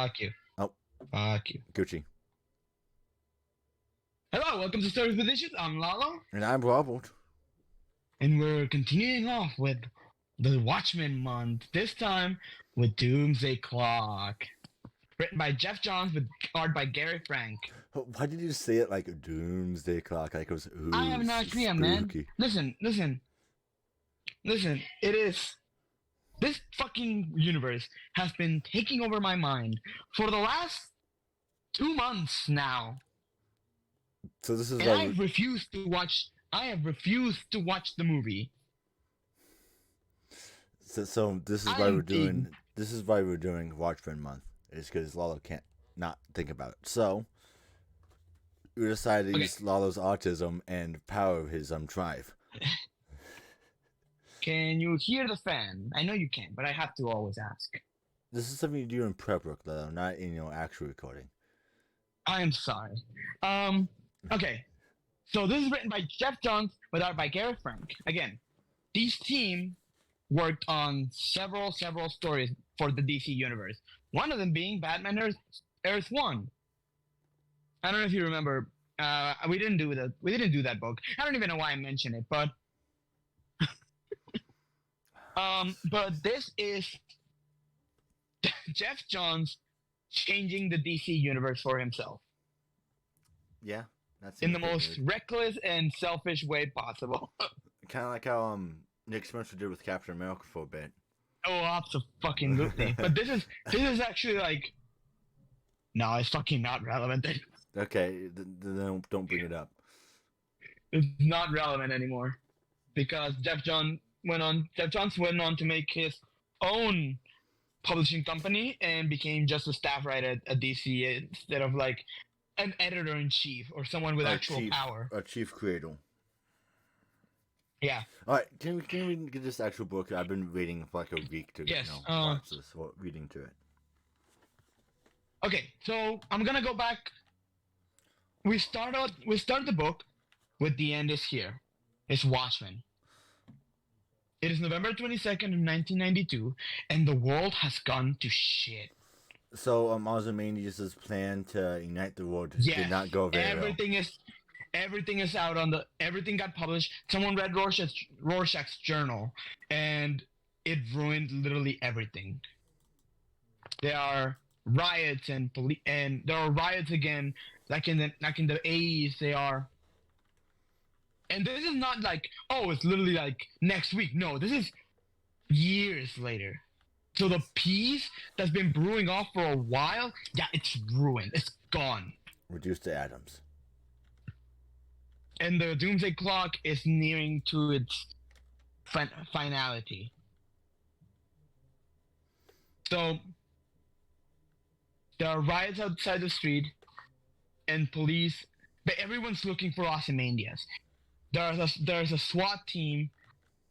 Fuck you. Oh, Fuck you. Gucci. Hello, welcome to Stories with Issues. I'm Lalo, And I'm Robert. and we're continuing off with the Watchmen month. This time with Doomsday Clock, written by Jeff Johns with art by Gary Frank. Why did you say it like a doomsday clock? Like it was I have no idea, man. Listen. It is. This fucking universe has been taking over my mind for the last 2 months now. So this is And I have refused to watch the movie. So this is why we're doing. This is why we're doing Watchmen month. It's because Lalo can't not think about it. So we decided to use Lalo's autism and power of his drive. Can you hear the fan? I know you can, but I have to always ask. This is something you do in prep work, Lalo, not in actual recording. I am sorry. Okay. So this is written by Jeff Johns with art by Gary Frank. Again, this team worked on several stories for the DC universe. One of them being Batman Earth 1. I don't know if you remember. We didn't do that book. I don't even know why I mentioned it, but but this is Jeff Johns changing the DC universe for himself. Yeah, that's in the most reckless and selfish way possible. Kind of like how Nick Spencer did with Captain America for a bit. Oh, absolutely. But this is actually like, no, it's fucking not relevant. Okay, then don't bring it up. It's not relevant anymore because Jeff Johns went on to make his own publishing company and became just a staff writer at DC instead of like an editor-in-chief or someone with actual power. A chief creator. Yeah. All right, can we get this actual book? I've been waiting for like a week to watch this, reading to it. Okay, so I'm gonna go back. We start the book with The End Is Here. It's Watchmen. It is November 22nd of 1992, and the world has gone to shit. So Ozymandias' plan to unite the world did not go very well. Everything is out on the. Everything got published. Someone read Rorschach's journal, and it ruined literally everything. There are riots and there are riots again, like in the 80s. They are. And this is not like, oh, it's literally like next week. No, this is years later. So the peace that's been brewing off for a while, yeah, it's ruined. It's gone. Reduced to atoms. And the Doomsday Clock is nearing to its finality. So there are riots outside the street, and police, but everyone's looking for Ozymandias. There's a SWAT team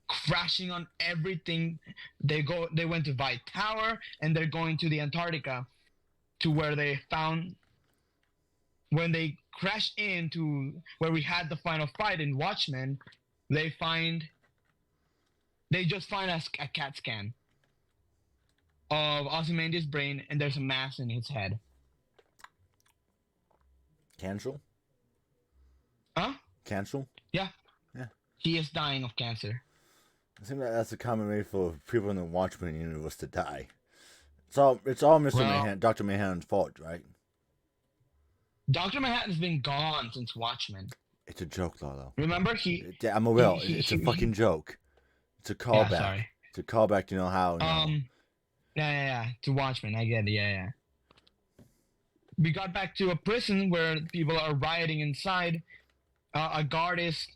crashing on everything. They went to White Tower, and they're going to the Antarctica, to where they found. When they crash into where we had the final fight in Watchmen, they just find a CAT scan of Ozymandias' brain, and there's a mass in his head. Cancel? Huh? Cancel? Yeah. Yeah. He is dying of cancer. I think that's a common way for people in the Watchmen universe to die. It's all Mr. Dr. Manhattan's fault, right? Dr. Manhattan's been gone since Watchmen. It's a joke, Lalo. Remember I'm aware. It's a fucking joke. It's a callback. Yeah, sorry. It's a callback to how. Yeah. To Watchmen, I get it. Yeah. We got back to a prison where people are rioting inside. A guard is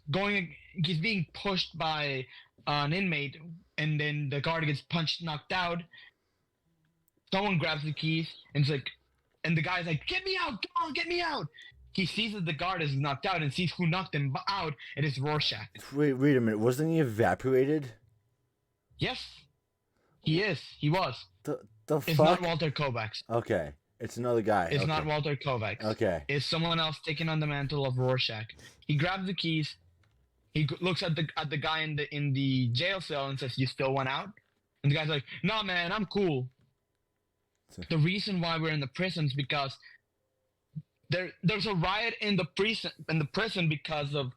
he's being pushed by an inmate, and then the guard gets knocked out. Someone grabs the keys, and it's like, and the guy's like, "Get me out! Come on, get me out!" He sees that the guard is knocked out and sees who knocked him out. It is Rorschach. Wait a minute. Wasn't he evaporated? Yes, he is. He was. The fuck? It's not Walter Kovacs. Okay. It's another guy. It's not Walter Kovacs. Okay. It's someone else taking on the mantle of Rorschach. He grabs the keys. He looks at the guy in the jail cell and says, "You still want out?" And the guy's like, "No, man, I'm cool." the reason why we're in the prisons because there's a riot in the prison because of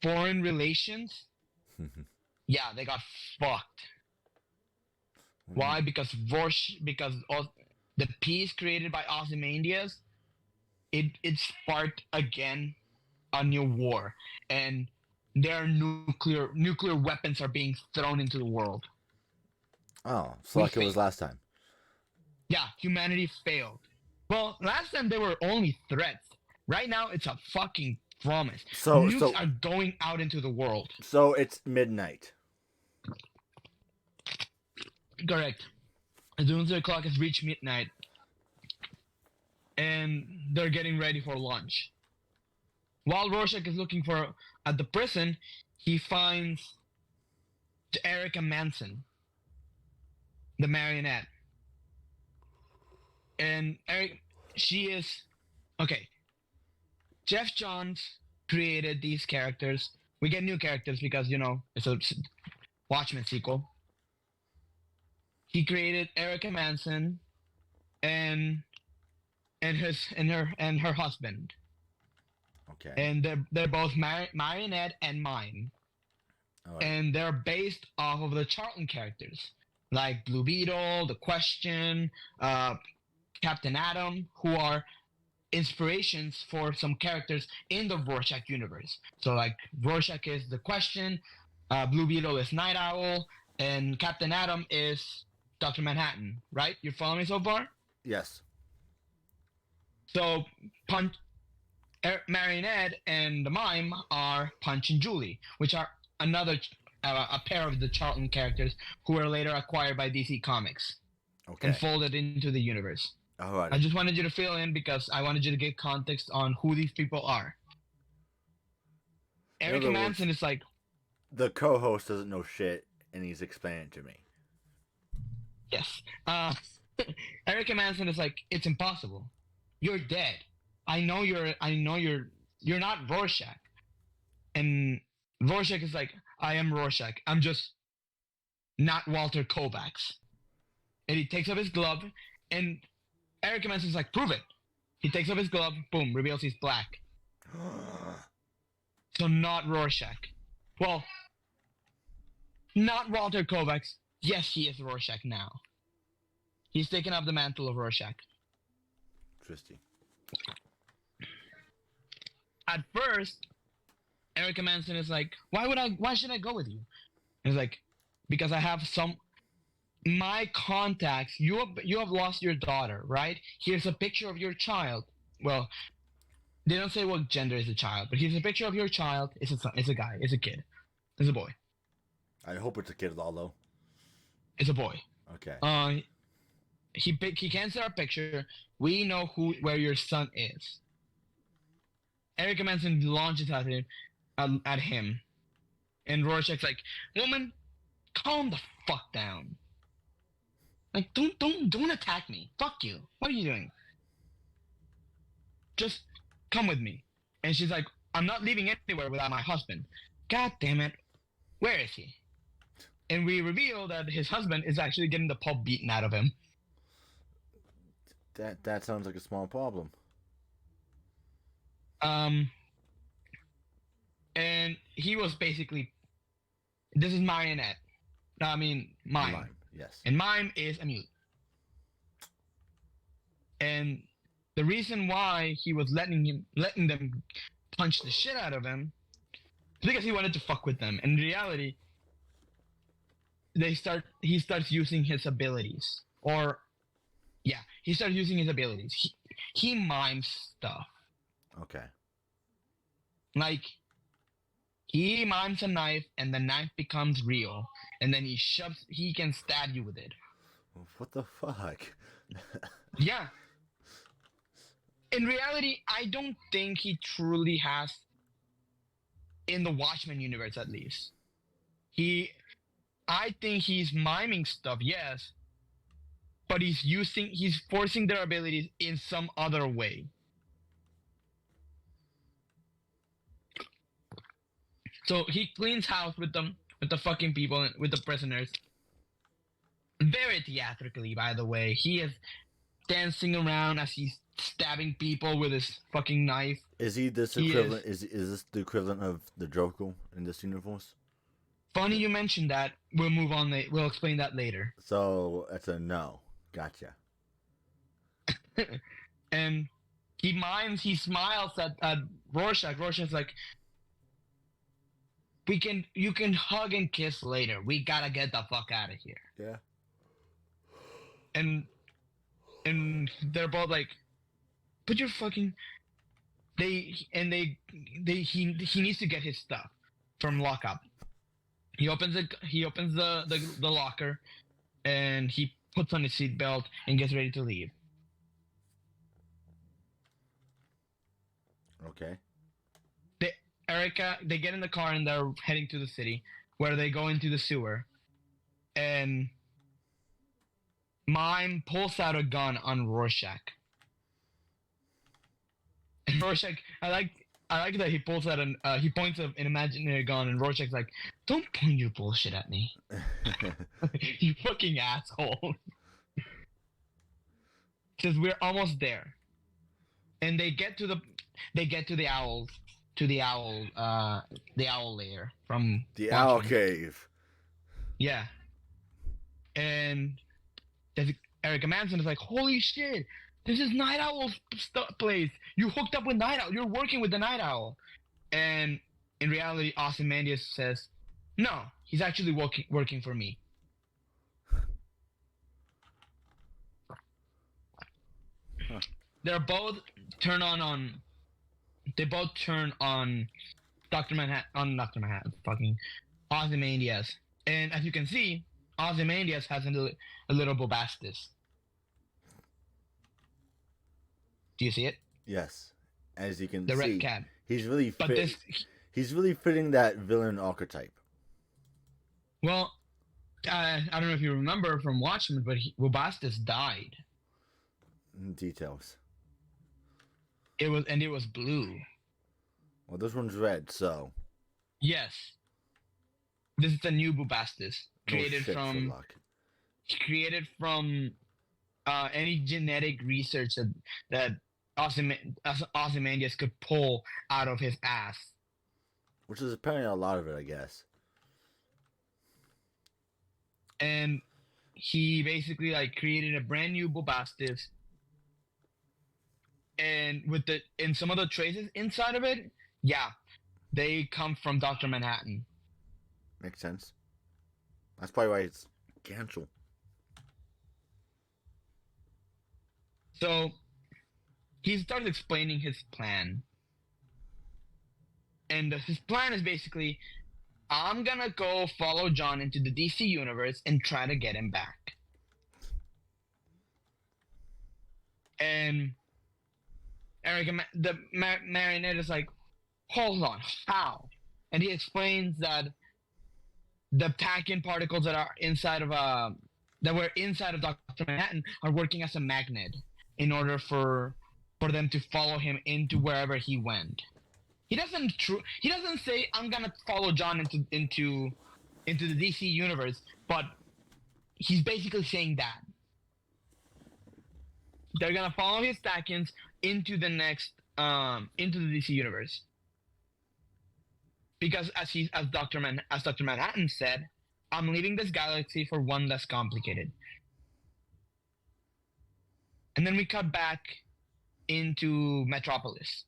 foreign relations. Yeah, they got fucked. Why? Because the peace created by Ozymandias, it sparked again a new war, and their nuclear weapons are being thrown into the world. Oh, so like it was last time. Yeah, humanity failed. Well, last time they were only threats. Right now, it's a fucking promise. Nukes are going out into the world. So it's midnight. Correct. The Doomsday clock has reached midnight, and they're getting ready for lunch. While Rorschach is looking at the prison, he finds Erica Manson, the marionette. And she is okay. Jeff Johns created these characters. We get new characters because it's a Watchmen sequel. He created Erica Manson and her husband. Okay. And they're both marionette and mime. Right. And they're based off of the Charlton characters, like Blue Beetle, The Question, Captain Atom, who are inspirations for some characters in the Rorschach universe. So like Rorschach is The Question, Blue Beetle is Night Owl, and Captain Atom is Dr. Manhattan, right? You follow me so far? Yes. So Marionette and the Mime are Punch and Julie, which are a pair of the Charlton characters who were later acquired by DC Comics and folded into the universe. All right. I just wanted you to fill in because I wanted you to get context on who these people are. Erica Manson is like... The co-host doesn't know shit, and he's explaining it to me. Yes. Erica Manson is like, it's impossible. You're dead. I know you're not Rorschach. And Rorschach is like, I am Rorschach. I'm just not Walter Kovacs. And he takes up his glove, and Eric Manson's like, prove it. He takes up his glove, boom, reveals he's black. So not Rorschach. Well, not Walter Kovacs. Yes, he is Rorschach now. He's taken up the mantle of Rorschach. Interesting. At first, Erica Manson is like, why should I go with you? And he's like, because I have my contacts. You have lost your daughter, right? Here's a picture of your child. Well, they don't say what gender is the child, but here's a picture of your child. It's a guy. It's a kid. It's a boy. I hope it's a kid, Lalo. It's a boy. Okay. He can't see our picture. We know where your son is. Erica Manson launches at him, and Rorschach's like, "Woman, calm the fuck down. Like, don't attack me. Fuck you. What are you doing? Just come with me." And she's like, "I'm not leaving anywhere without my husband." God damn it. Where is he? And we reveal that his husband is actually getting the pulp beaten out of him. That sounds like a small problem. And he was basically, this is Marionette. I mean, Mime. Yes. And Mime is a mute. And the reason why he was letting them punch the shit out of him is because he wanted to fuck with them. In reality, he starts using his abilities. He starts using his abilities. He mimes stuff. Okay. Like, he mimes a knife, and the knife becomes real, and then he can stab you with it. What the fuck? Yeah. In reality, I don't think he truly has, in the Watchmen universe at least. I think he's miming stuff, yes, but he's forcing their abilities in some other way. So he cleans house with them, with the fucking people, with the prisoners. Very theatrically, by the way. He is dancing around as he's stabbing people with his fucking knife. Is he this He equivalent? Is this the equivalent of the Joker in this universe? Funny you mentioned that. We'll move on. We'll explain that later. So that's a no. Gotcha. And he smiles at Rorschach. Rorschach's like, you can hug and kiss later. We gotta get the fuck out of here. Yeah. And they're both like, but you're fucking. He needs to get his stuff from lockup. He opens the locker, and he puts on his seatbelt and gets ready to leave. Okay. They get in the car and they're heading to the city, where they go into the sewer, and Mime pulls out a gun on Rorschach. And Rorschach, I like that he pulls out he points an imaginary gun, and Rorschach's like, "Don't point your bullshit at me, you fucking asshole." Says we're almost there, and they get to the owl lair from The Watchmen. Owl Cave. Yeah, and Erica Manson is like, "Holy shit, this is Night Owl's place. You hooked up with Night Owl. You're working with the Night Owl." And in reality, Ozymandias says, "No, he's actually working for me." Huh. They both turn on Dr. Manhattan, fucking Ozymandias. And as you can see, Ozymandias has a little bubastis. Do you see it? Yes. As you can The see, red cat. he's really But he's really fitting that villain archetype. Well, I don't know if you remember from Watchmen, but Bubastis died. Details. It was blue. Well, this one's red, so. Yes. This is the new Bubastis, created from any genetic research that Ozymandias could pull out of his ass. Which is apparently a lot of it, I guess. And he basically created a brand new Bubastis. And some of the traces inside of it, yeah, they come from Dr. Manhattan. Makes sense. That's probably why it's cancel. So he starts explaining his plan. And his plan is basically, I'm gonna go follow John into the DC universe and try to get him back. And the marionette is like, hold on, how? And he explains that the Packin particles that are inside of that were inside of Dr. Manhattan are working as a magnet in order for them to follow him into wherever he went. He doesn't say I'm gonna follow John into the DC universe, but he's basically saying that they're gonna follow his Packins into the next into the DC universe. Because as Dr. Manhattan said, I'm leaving this galaxy for one less complicated. And then we cut back into Metropolis,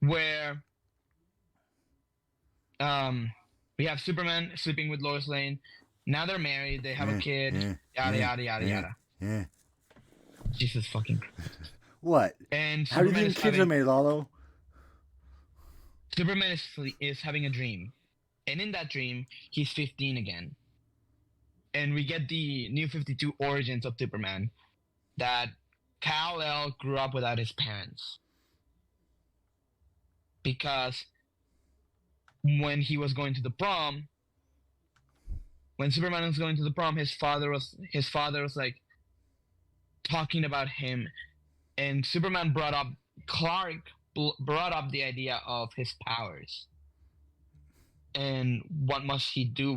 where we have Superman sleeping with Lois Lane. Now they're married. They have a kid. Yada yada yada yada. Jesus fucking Christ. What? And how do you think kids are made, Lalo? Superman is having a dream, and in that dream, he's 15 again. And we get the New 52 origins of Superman, that Kal-El grew up without his parents. Because when he was going to the prom, when Superman was going to the prom, his father was like talking about him, and Superman Clark brought up the idea of his powers and what must he do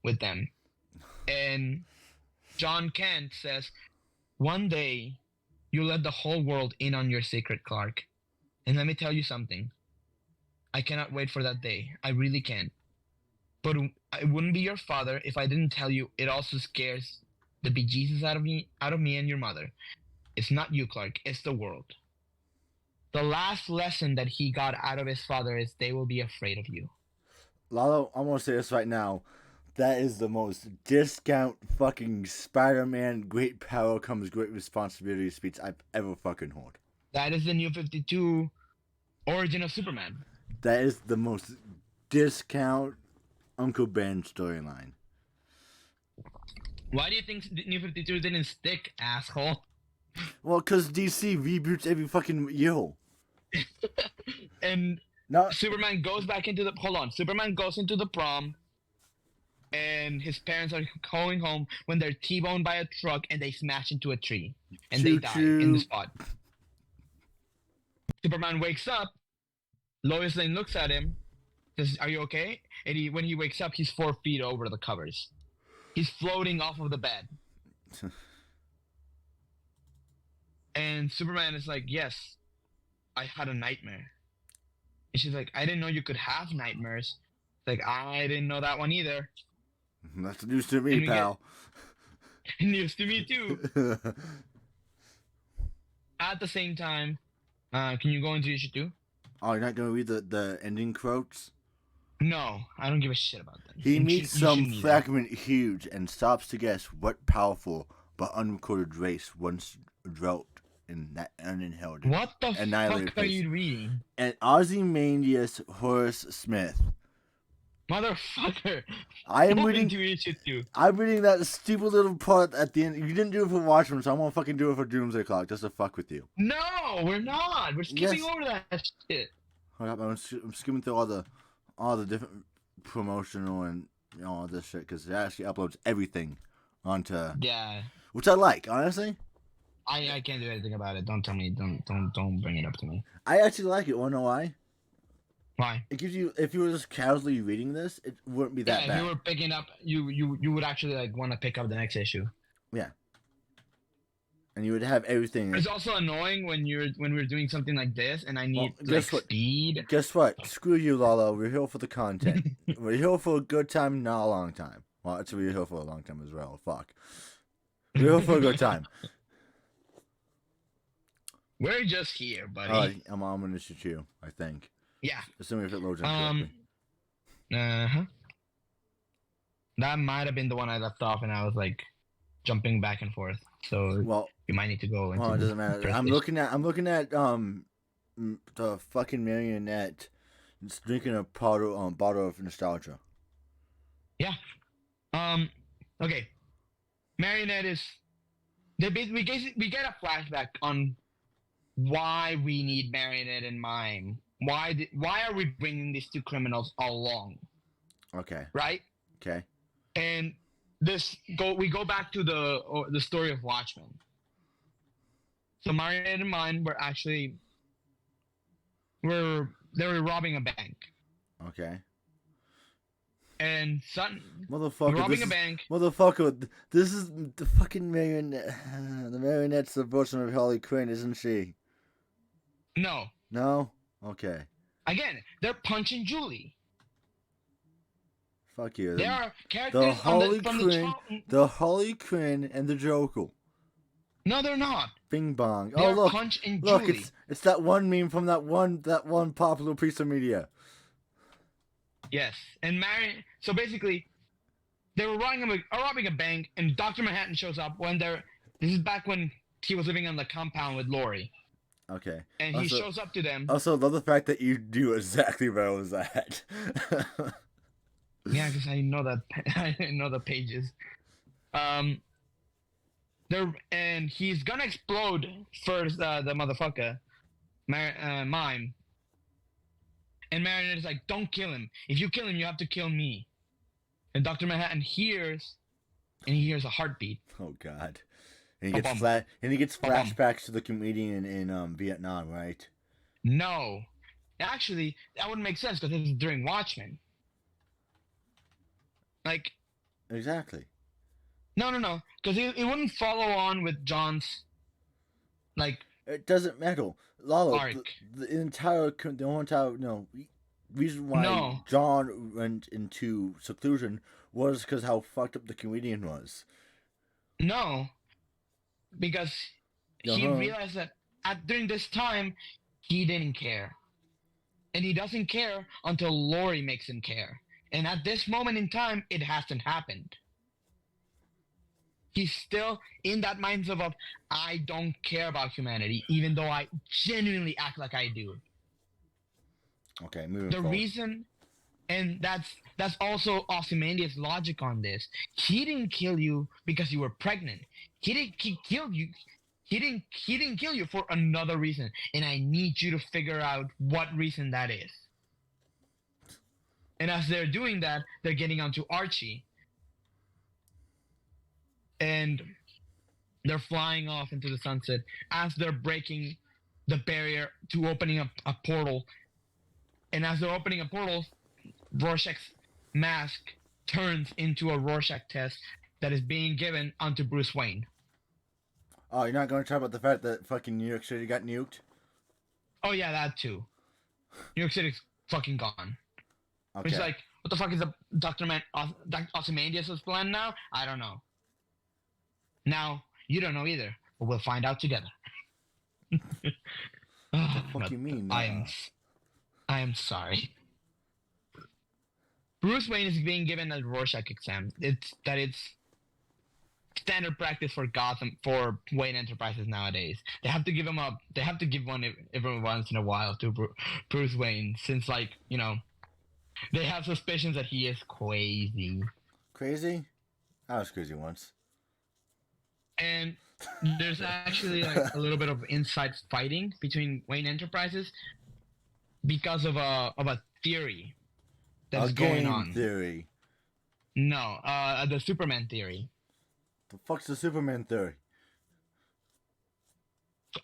with them. And John Kent says, one day you let the whole world in on your secret, Clark. And let me tell you something. I cannot wait for that day. I really can't. But I wouldn't be your father if I didn't tell you it also scares the bejesus out of me and your mother. It's not you, Clark. It's the world. The last lesson that he got out of his father is they will be afraid of you. Lalo, I'm gonna say this right now. That is the most discount fucking Spider-Man great power comes great responsibility speech I've ever fucking heard. That is the New 52 origin of Superman. That is the most discount Uncle Ben storyline. Why do you think New 52 didn't stick, asshole? Well, because DC reboots every fucking year. And No. Superman goes back into the... Hold on. Superman goes into the prom, and his parents are going home when they're T-boned by a truck, and they smash into a tree. And they die in the spot. Superman wakes up. Lois Lane looks at him, says, "Are you okay?" And when he wakes up, he's 4 feet over the covers. He's floating off of the bed. And Superman is like, "Yes, I had a nightmare." And she's like, "I didn't know you could have nightmares." It's like, "I didn't know that one either." That's news to me, pal. News to me too. At the same time, can you go into issue 2? Oh, you're not gonna read the ending quotes? No, I don't give a shit about that. He meets some fragment huge and stops to guess what powerful but unrecorded race once dwelt in that uninhabited. What the fuck are you reading? And Ozymandias Horace Smith. Motherfucker. I'm reading that stupid little part at the end. You didn't do it for Watchmen, so I'm gonna fucking do it for Doomsday Clock just to fuck with you. No, we're not. We're skipping over that shit. Hold up, I'm skimming through all the different promotional and all this shit because it actually uploads everything onto. Yeah. Which I like, honestly. I can't do anything about it. Don't tell me. Don't bring it up to me. I actually like it. Wanna know why? Why? It gives you, if you were just casually reading this, it wouldn't be that bad. If you were picking up, you would actually like want to pick up the next issue. Yeah. And you would have everything. It's also annoying when we're doing something like this, and I need speed. Guess what? Screw you, Lalo. We're here for the content. We're here for a good time, not a long time. Well, actually, we're here for a long time as well. Fuck. We're here for a good time. We're just here, buddy. I'm gonna shoot you, I think. Yeah. Assuming if it loads in correctly. That might have been the one I left off, and I was like jumping back and forth. So you might need to go. Well, it doesn't matter. I'm looking at the fucking marionette drinking a bottle of nostalgia. Yeah. Okay. Marionette is. We get a flashback on why we need Marionette and Mime. Why are we bringing these two criminals all along? Okay. Right? Okay. And we go back to the story of Watchmen. So Marionette and Mime were they were robbing a bank. Okay. And robbing a bank. Motherfucker, this is the fucking marionette. The marionette's the version of Harley Quinn, isn't she? No. No? Okay. Again, they're punching Julie. Fuck you. There are characters the Harley Quinn and the Joker. No, they're not. Bing bong. They're look, punching look, Julie. it's that one meme from that one popular piece of media. Yes, and so basically, they were robbing a bank, and Dr. Manhattan shows up this is back when he was living on the compound with Lori. Okay. And he shows up to them. Also, love the fact that you do exactly well as that. Yeah, because I know that I know the pages. And he's gonna explode first. The motherfucker, Mime. And Marionette is like, "Don't kill him. If you kill him, you have to kill me." And Dr. Manhattan hears a heartbeat. Oh God. And he gets flashbacks to the comedian in Vietnam, right? No. Actually, that wouldn't make sense because this is during Watchmen. Like. Exactly. No, because it wouldn't follow on with John's like It doesn't matter. Lalo, arc. the whole entire, reason why No, John went into seclusion was because how fucked up the comedian was. no, because he Uh-huh. realized that during this time he didn't care, and he doesn't care until Lori makes him care. And at this moment in time, it hasn't happened. He's still in that mindset of I don't care about humanity, even though I genuinely act like I do. Okay, moving The forward. reason, and that's also Ozymandias' logic on this. He didn't kill you because you were pregnant. He killed you. He didn't kill you for another reason, and I need you to figure out what reason that is. And as they're doing that, they're getting onto Archie, and they're flying off into the sunset as they're breaking the barrier to opening up a portal. And as they're opening a portal, Rorschach's mask turns into a Rorschach test that is being given onto Bruce Wayne. Oh, you're not going to talk about the fact that fucking New York City got nuked? Oh yeah, that too. New York City's fucking gone. Which Okay. is like, what the fuck is the Ozymandias' plan now? I don't know. Now, you don't know either, but we'll find out together. What the fuck you mean? I am sorry. Bruce Wayne is being given a Rorschach exam. It's standard practice for Gotham for Wayne Enterprises nowadays. They have to give him a. They have to give one every once in a while to Bruce Wayne, since they have suspicions that he is crazy. Crazy? I was crazy once. And there's actually like a little bit of inside fighting between Wayne Enterprises because of a theory that's A going game on. theory. No, the Superman theory. The fuck's the Superman theory?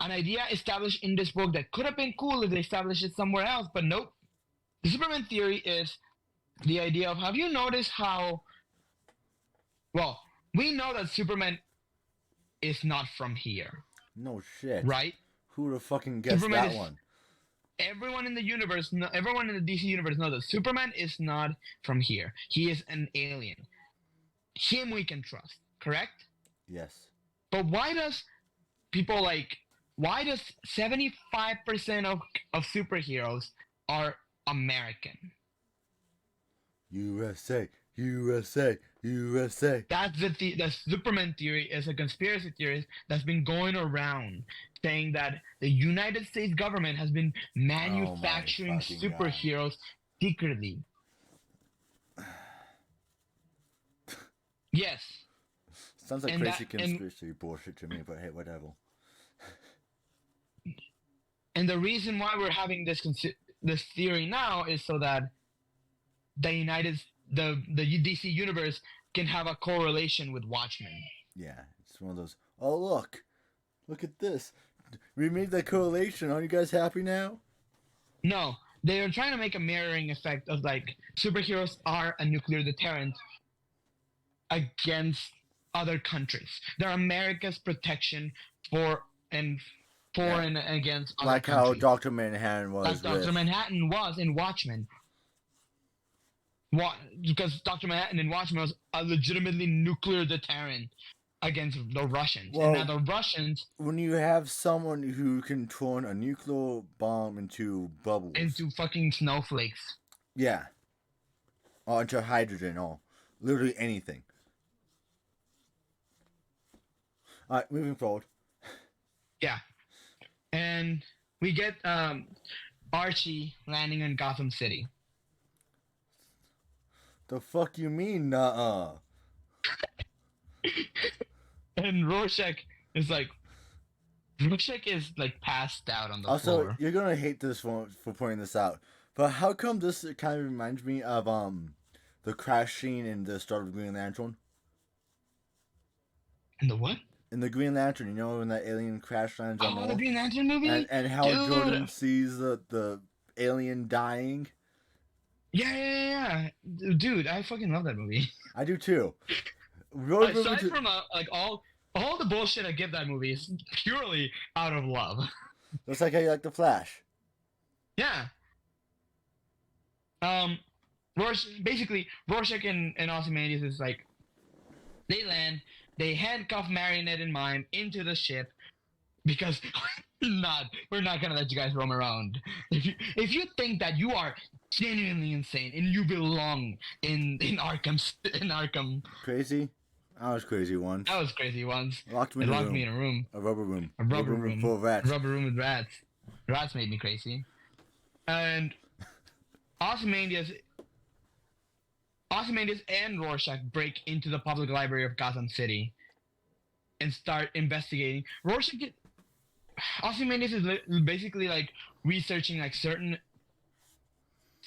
An idea established in this book that could have been cool if they established it somewhere else, but nope. The Superman theory is the idea of, have you noticed how, well, we know that Superman is not from here, No shit. right? Who the fucking guessed Superman that is, one? everyone in the universe, everyone in the DC universe knows that Superman is not from here. He is an alien. Him we can trust, correct? Yes. But why does people like, why does 75% of superheroes are American? USA, USA, USA. That's the Superman theory is a conspiracy theory that's been going around saying that the United States government has been manufacturing fucking God. superheroes secretly. Yes. Sounds like And crazy that- and- conspiracy bullshit to me, but hey, whatever. And the reason why we're having this theory now is so that the DC universe can have a correlation with Watchmen. Yeah, it's one of those. Oh look at this. We made that correlation. Are you guys happy now? No, they are trying to make a mirroring effect of like superheroes are a nuclear deterrent against other countries. They're America's protection for and against other Like how countries. Dr. Manhattan was. Like Dr. with- Manhattan was in Watchmen. Because Dr. Manhattan in Watchmen was a legitimately nuclear deterrent against the Russians. Well- and now the Russians When you have someone who can turn a nuclear bomb into bubbles. into fucking snowflakes. Yeah. Or into hydrogen, or literally anything. Alright, moving forward. Yeah. And we get Archie landing in Gotham City. The fuck you mean, nuh-uh? And Rorschach is like passed out on the Also, floor. you're gonna hate this for pointing this out, but how come this kind of reminds me of the crash scene in the start of Green Lantern? And the what? In the Green Lantern, you know, when that alien crash lands on Oh, the Earth? Green Lantern movie? And how Dude. Jordan sees the alien dying? Yeah. Dude, I fucking love that movie. I do too. Aside from like all the bullshit I give that movie is purely out of love. Looks like how you like the Flash. Yeah. Rorschach and Ozymandias is like, they land, they handcuff Marionette and Mime into the ship because we're not gonna let you guys roam around. If you think that you are genuinely insane and you belong in Arkham, Crazy? I was crazy once. I was crazy once. Locked me They in a locked room. me in a room. A rubber room. A rubber room. Full of rats. A rubber room with rats. Rats made me crazy. And Ozymandias and Rorschach break into the public library of Gotham City and start investigating. Ozymandias is basically like researching like certain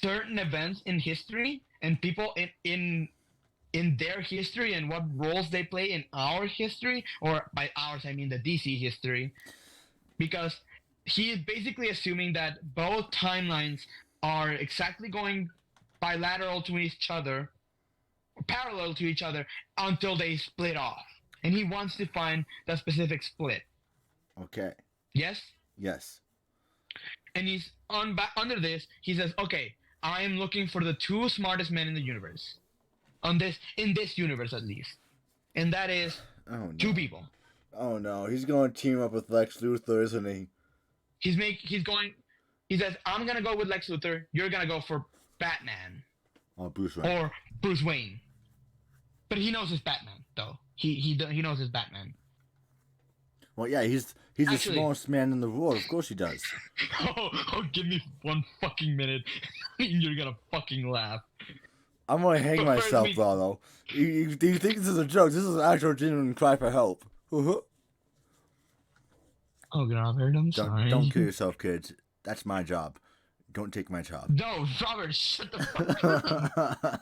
events in history and people in their history and what roles they play in our history, or by ours I mean the DC history, because he is basically assuming that both timelines are exactly going bilateral to each other, parallel to each other, until they split off. And he wants to find the specific split. Okay. Yes? Yes. And he's under this, he says, okay, I am looking for the two smartest men in the universe. In this universe at least. And that is two people. Oh no, he's going to team up with Lex Luthor, isn't he? He says, I'm gonna go with Lex Luthor, you're gonna go for Batman. Oh, Bruce Wayne. Or Bruce Wayne. But he knows his Batman, though. He knows his Batman. Well, yeah, he's the smallest man in the world. Of course he does. Give me 1 fucking minute. You're gonna fucking laugh. I'm gonna hang myself, Lalo. Do you think this is a joke? This is an actual genuine cry for help. Oh, Robert, I'm sorry. Don't kill yourself, kids. That's my job. Don't take my job. No, Robert, shut the fuck up.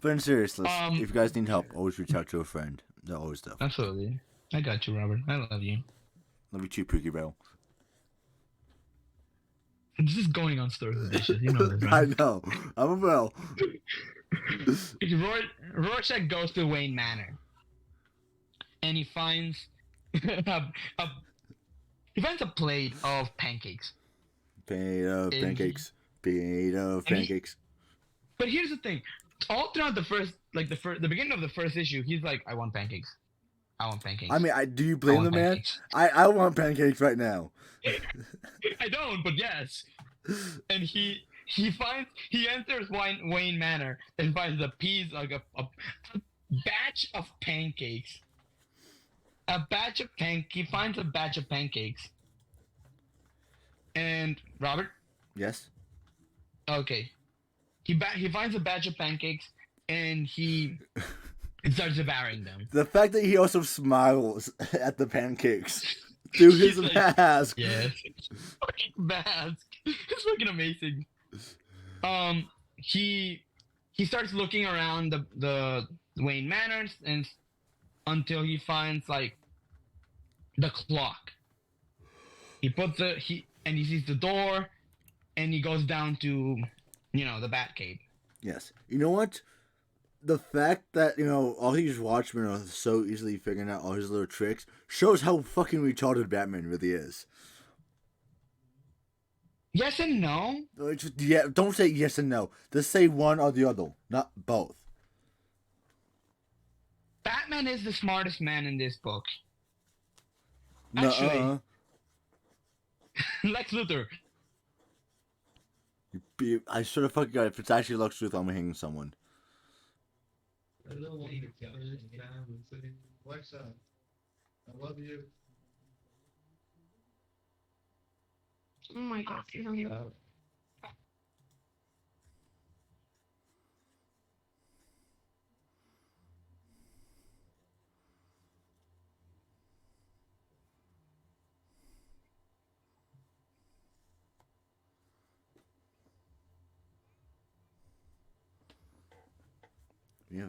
But in seriousness, if you guys need help, always reach out to a friend. They'll always do. Absolutely. I got you, Robert. I love you. Love you too, Pookie Bell. This is going on Stories of Dishes. You know this, right? I know. I'm a bell. Rorschach goes to Wayne Manor. And he finds a plate of pancakes. Plate of pancakes. But here's the thing. All throughout the beginning of the first issue, he's like, I want pancakes. I mean, do you blame the man? I want pancakes right now. I don't, but yes. And he enters Wayne Manor and finds a piece, like a batch of pancakes. He finds a batch of pancakes. And Robert? Yes. Okay. He finds a batch of pancakes and he starts devouring them. The fact that he also smiles at the pancakes through his mask. Yes. Fucking mask. It's fucking amazing. He starts looking around the Wayne Manors and until he finds like the clock. He sees the door and he goes down to the Batcave. Yes. You know what? The fact that, all these Watchmen are so easily figuring out all his little tricks shows how fucking retarded Batman really is. Yes and no. Yeah, don't say yes and no. Just say one or the other, not both. Batman is the smartest man in this book. No, actually, Lex Luthor. I sort of fucking got it. If it's actually Lex Luthor, I'm hanging someone. What's up? I love you. Oh my god, you don't know. Yeah.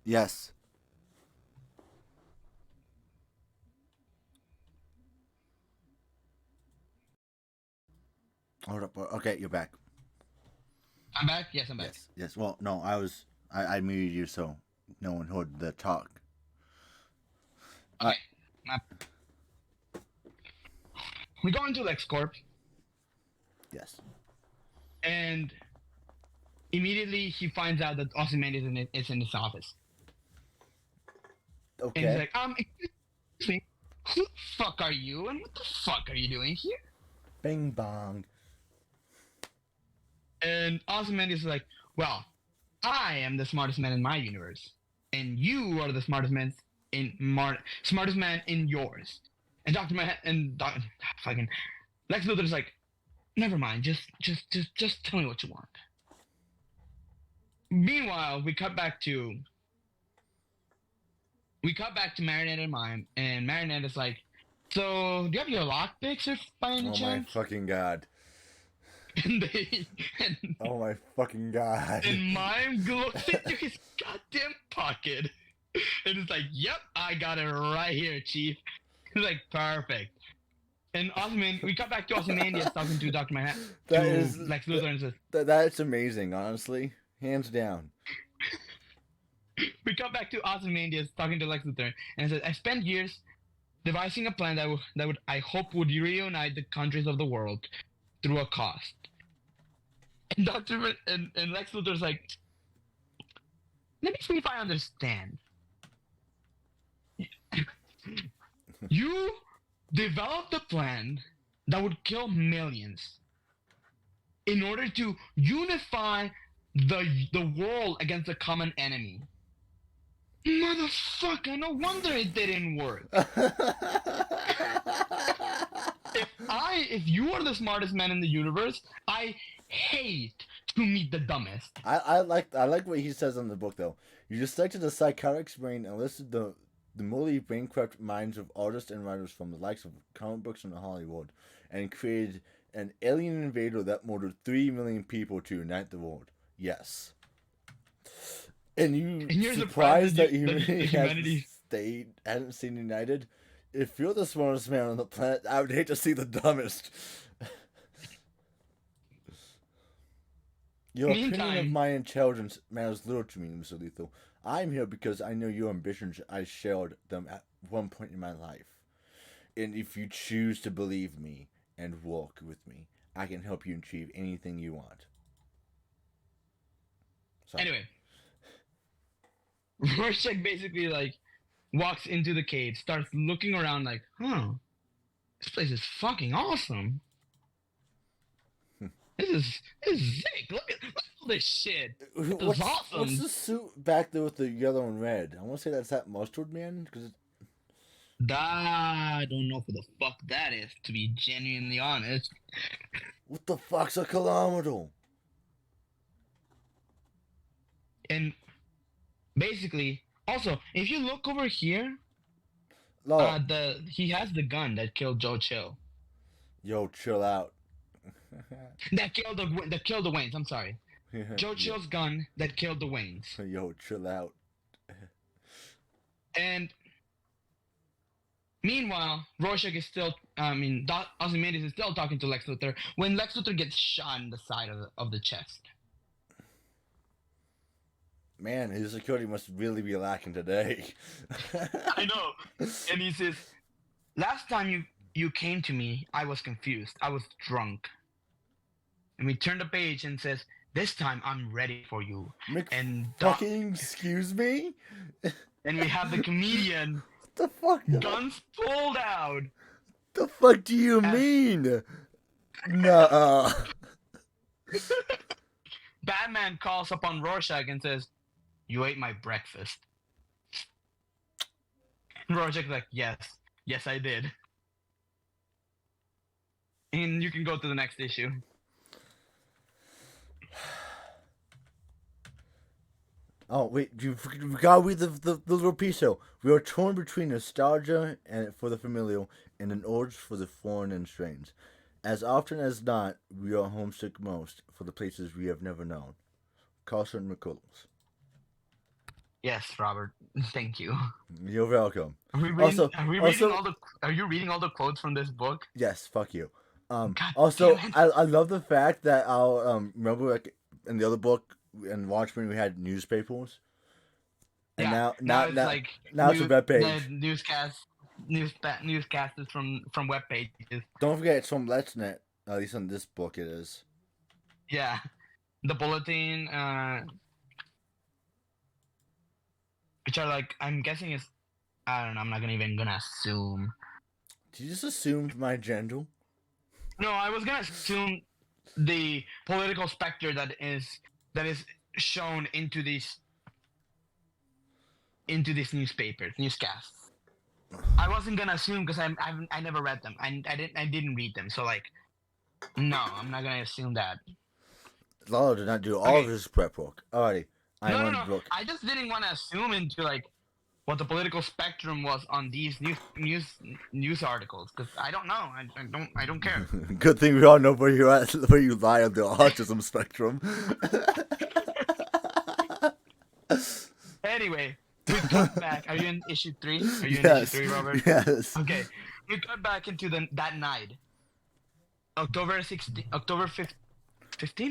Yes. Hold up. Okay, you're back. I'm back. Yes, I'm back. Yes. Yes. Well, no, I muted you so no one heard the talk. Okay. We go into LexCorp, Yes. and immediately he finds out that Ozymandias is in his office. And he's Okay. like, excuse me, who the fuck are you, and what the fuck are you doing here? Bing bong. And Ozymandias is like, well, I am the smartest man in my universe, and you are the smartest man in yours. And fucking Lex Luthor's like, never mind, just tell me what you want. Meanwhile, we cut back to Marinette and Mime, and Marinette is like, so do you have your lockpicks if by any Oh my chance? fucking god. And Oh my fucking god. And Mime looks into his goddamn pocket and is like, yep, I got it right here, Chief. He's like, perfect. And we cut back to Ozymandias talking to Dr. Manhattan. That to is Lex Luthor and says, that's amazing, honestly. Hands down. we cut back to Ozymandias talking to Lex Luthor and says, I spent years devising a plan that would I hope would reunite the countries of the world through a cost. And and Lex Luthor's like, let me see if I understand. You developed a plan that would kill millions in order to unify the world against a common enemy. Motherfucker, no wonder it didn't work. If you are the smartest man in the universe, I hate to meet the dumbest. I like what he says in the book though. You dissected the psychotic's brain and listed the morally bankrupt minds of artists and writers from the likes of comic books and Hollywood, and created an alien invader that murdered 3 million people to unite the world. Yes. And you're surprised that humanity hasn't stayed united? If you're the smartest man on the planet, I would hate to see the dumbest. Your opinion of my intelligence matters little to me, Mr. Lethal. I'm here because I know your ambitions. I shared them at one point in my life. And if you choose to believe me and walk with me, I can help you achieve anything you want. Sorry. Anyway, Rorschach basically walks into the cave, starts looking around like, this place is fucking awesome. This is sick. Look at all this shit. This is awesome. What's the suit back there with the yellow and red? I want to say that's that mustard man. I don't know who the fuck that is, to be genuinely honest. What the fuck's a kilometer? And basically, also, if you look over here, he has the gun that killed Joe Chill. Yo, chill out. that killed the Waynes. I'm sorry. Joe Chill's gun that killed the Waynes. Yo, chill out. And meanwhile, Rorschach is still, Ozymandias is still talking to Lex Luthor when Lex Luthor gets shot in the side of the chest. Man, his security must really be lacking today. I know. And he says, last time you came to me, I was confused. I was drunk. And we turn the page and says, this time I'm ready for you. Fucking excuse me? And we have the comedian. What the fuck? Guns pulled out. The fuck do you mean? Nuh-uh. Batman calls upon Rorschach and says, you ate my breakfast. Rorschach's like, yes, I did. And you can go to the next issue. Oh, wait, you gotta read the little piece though. We are torn between nostalgia and for the familial and an urge for the foreign and strange. As often as not, we are homesick most for the places we have never known. Carson McCullers. Yes, Robert. Thank you. You're welcome. Are you reading all the quotes from this book? Yes, fuck you. God Also, damn it. I love the fact that I'll remember like in the other book in Watchmen we had newspapers, and Yeah. now It's like now it's a web the page. newscasters from web pages. Don't forget it's from Let's Net. At least in this book it is. Yeah. The bulletin, which are like, I'm guessing is, I don't know, I'm not even gonna assume. Did you just assume my gender? No, I was gonna assume the political specter that is shown into these newspapers, newscasts. I wasn't gonna assume because I never read them. I didn't read them. So like, no, I'm not gonna assume that. Lalo did not do all of his prep work. Alrighty, I No, want no, the no. book. I just didn't want to assume into like what the political spectrum was on these news articles because I don't know. I don't care. Good thing we all know where you're at, where you lie on the autism spectrum. Anyway, we cut back. Are you in issue 3? Are you in Yes. issue 3, Robert? Yes. Okay. We cut back into that night. October 15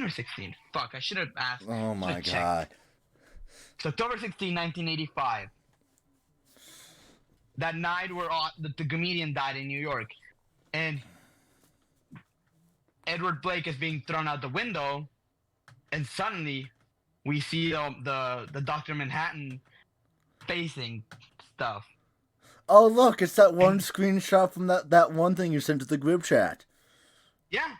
or 16? Fuck, I should have asked. Oh my Should've checked. god. It's October 16, 1985. That night where the comedian died in New York. And Edward Blake is being thrown out the window. And suddenly, we see the Dr. Manhattan facing stuff. Oh look, it's that one screenshot from that one thing you sent to the group chat. Yeah.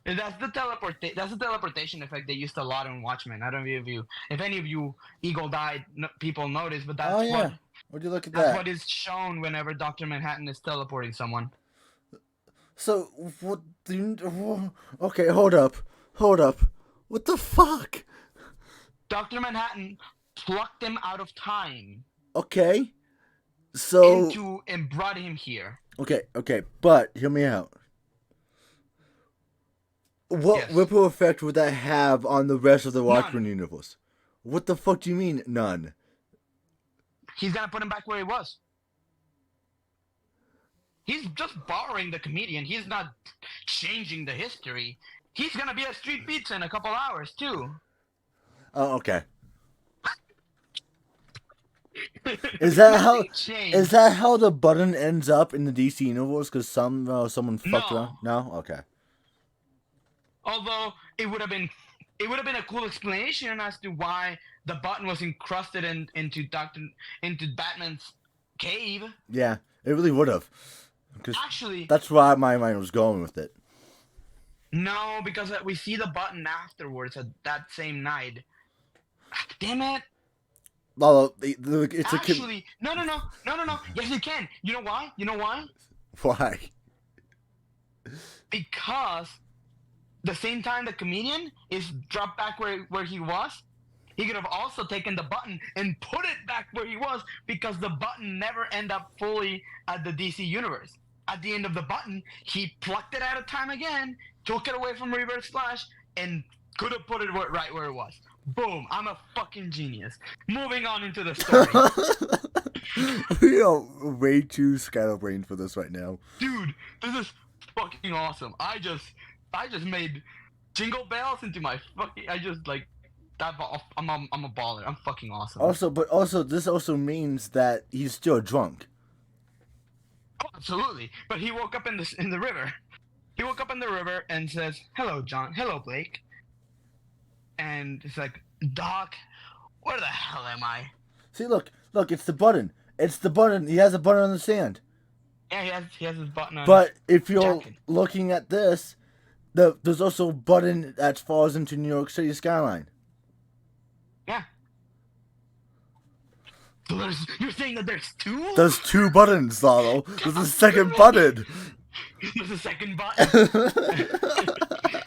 And that's the teleportation effect they used a lot in Watchmen. I don't know if any of you eagle-eyed people notice, but that's Oh yeah. Would you look at that? what is shown whenever Dr. Manhattan is teleporting someone. So what? Okay, hold up. What the fuck? Dr. Manhattan plucked him out of time Okay. So and brought him here. okay, but hear me out. What Yes. ripple effect would that have on the rest of the Watchmen universe? What the fuck do you mean, none? He's gonna put him back where he was. He's just borrowing the comedian. He's not changing the history. He's gonna be at Street Pizza in a couple hours too. Oh, okay. Is that how? Nothing changed. Is that how the button ends up in the DC universe? Because someone fucked No. around. No. Okay. Although it would have been a cool explanation as to why the button was encrusted into Batman's cave. Yeah, it really would have. Actually, That's why my mind was going with it. no, because we see the button afterwards at that same night. Damn it! Lalo, it's Actually, no. Yes, you can. You know why? Why? Because the same time the comedian is dropped back where he was, he could have also taken the button and put it back where he was because the button never ended up fully at the DC universe. At the end of the button, he plucked it out of time again, took it away from Reverse Flash, and could have put it right where it was. Boom, I'm a fucking genius. Moving on into the story. We are way too scatterbrained for this right now. Dude, this is fucking awesome. I just made Jingle Bells into my fucking. I just like that. I'm a baller. I'm fucking awesome. Also, this also means that he's still drunk. Oh, absolutely. But he woke up in the river. He woke up in the river and says, "Hello, John. Hello, Blake." And it's like, "Doc, where the hell am I?" See, look, it's the button. It's the button. He has a button on the sand. Yeah, he has his button on. But if you're jacket. looking at this, there's also a button that falls into New York City skyline. Yeah. So you're saying that there's two? There's two buttons, Lalo. There's a second button. There's a second button.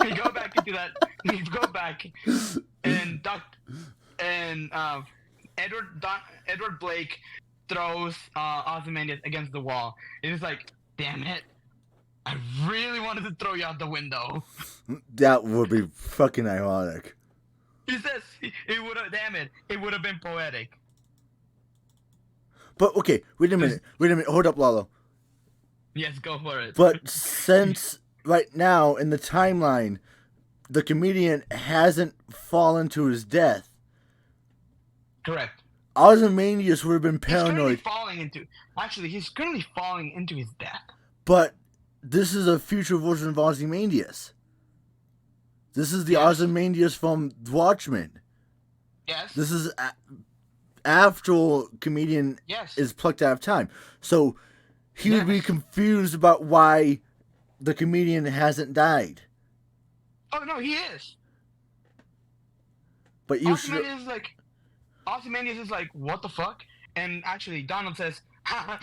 We go back into that. We go back, and Edward Blake throws Ozymandias against the wall. It's like, damn it! I really wanted to throw you out the window. That would be fucking ironic. He says it would have. Damn it! It would have been poetic. But okay, wait a minute. Hold up, Lalo. Yes, go for it. But since right now in the timeline, the comedian hasn't fallen to his death, Correct. Ozymandias would have been He's currently paranoid. he's currently falling into his death. But this is a future version of Ozymandias. This is the Yes. Ozymandias from Watchmen. Yes. This is actual comedian Yes. is plucked out of time. So he would be Yes. confused about why the comedian hasn't died. Oh no, he is. But you should. Ozymandias is like, what the fuck? And actually, Donald says, I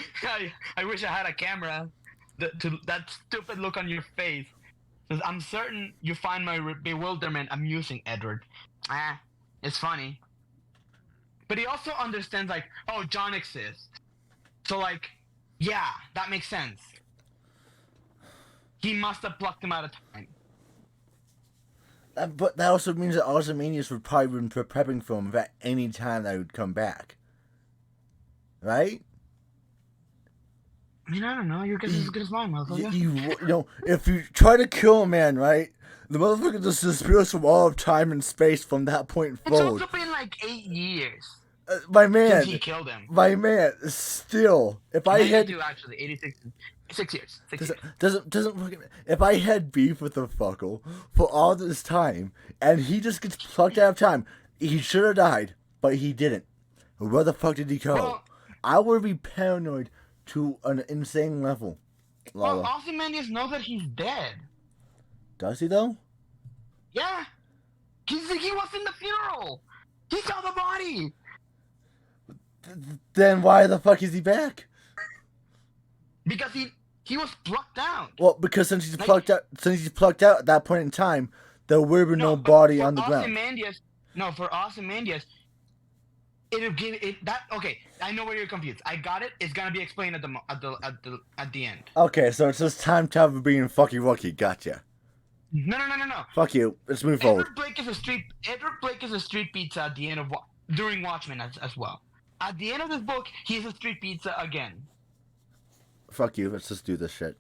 wish I had a camera. That stupid look on your face. Says, I'm certain you find my bewilderment amusing, Edward. It's funny. But he also understands, like, oh, John exists. So, like, yeah, that makes sense. He must have plucked him out of time. But that also means that Ozymandias would probably been prepping for him at any time that he would come back. Right? I mean, I don't know. Your guess is as good as mine, motherfucker. You know, if you try to kill a man, right, the motherfucker just disappears from all of time and space from that point It's forward. also been like 8 years My man, since he killed him. my man, still, if I had... Actually, 86, 6 years. 6 years. Doesn't fucking... If I had beef with the fucker for all this time, and he just gets plucked out of time, he should have died, but he didn't. Where the fuck did he go? Well, I would be paranoid to an insane level. well, Lala. Ozymandias knows that he's dead. Does he though? Yeah. He was in the funeral. He saw the body. Then why the fuck is he back? Because he was plucked out. Well, because since he's Like- plucked out at that point in time, there would have been no but body for on the ground. For Ozymandias, it'll give it that. Okay, I know where you're confused. I got it. It's gonna be explained at the end. Okay, so it's just time travel being fucky wucky. Gotcha. No. Fuck you. Let's move forward. Edward Blake is a street pizza at the end of during Watchmen as well. At the end of this book, he's a street pizza again. Fuck you. Let's just do this shit.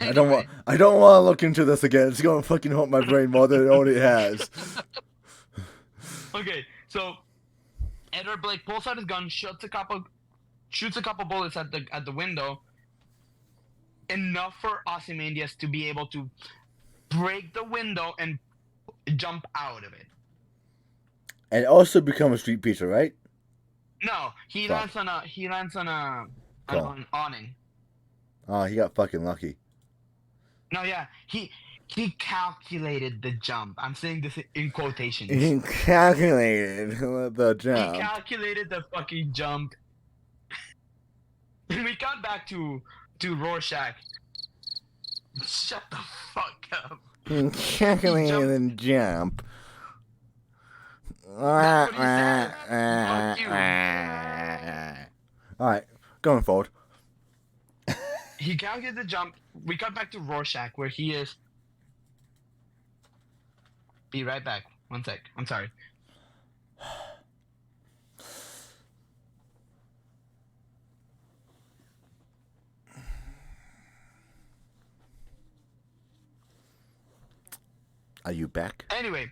I don't want to look into this again. It's gonna fucking haunt my brain more than it already has. Okay, so Edward Blake pulls out his gun, shoots a couple bullets at the window, enough for Ozymandias to be able to break the window and jump out of it. And also become a street pizza, right? No, he Fuck. lands on Cool. an awning. Oh, he got fucking lucky. No, yeah, he calculated the jump. I'm saying this in quotations. He calculated the He jump. calculated the fucking jump. And we got back to Rorschach. Shut the fuck up. He calculated the jump. That's what he said. Fuck you. Alright, going forward. He calculated the jump. We got back to Rorschach where he is. Be right back. One sec. I'm sorry. Are you back? Anyway,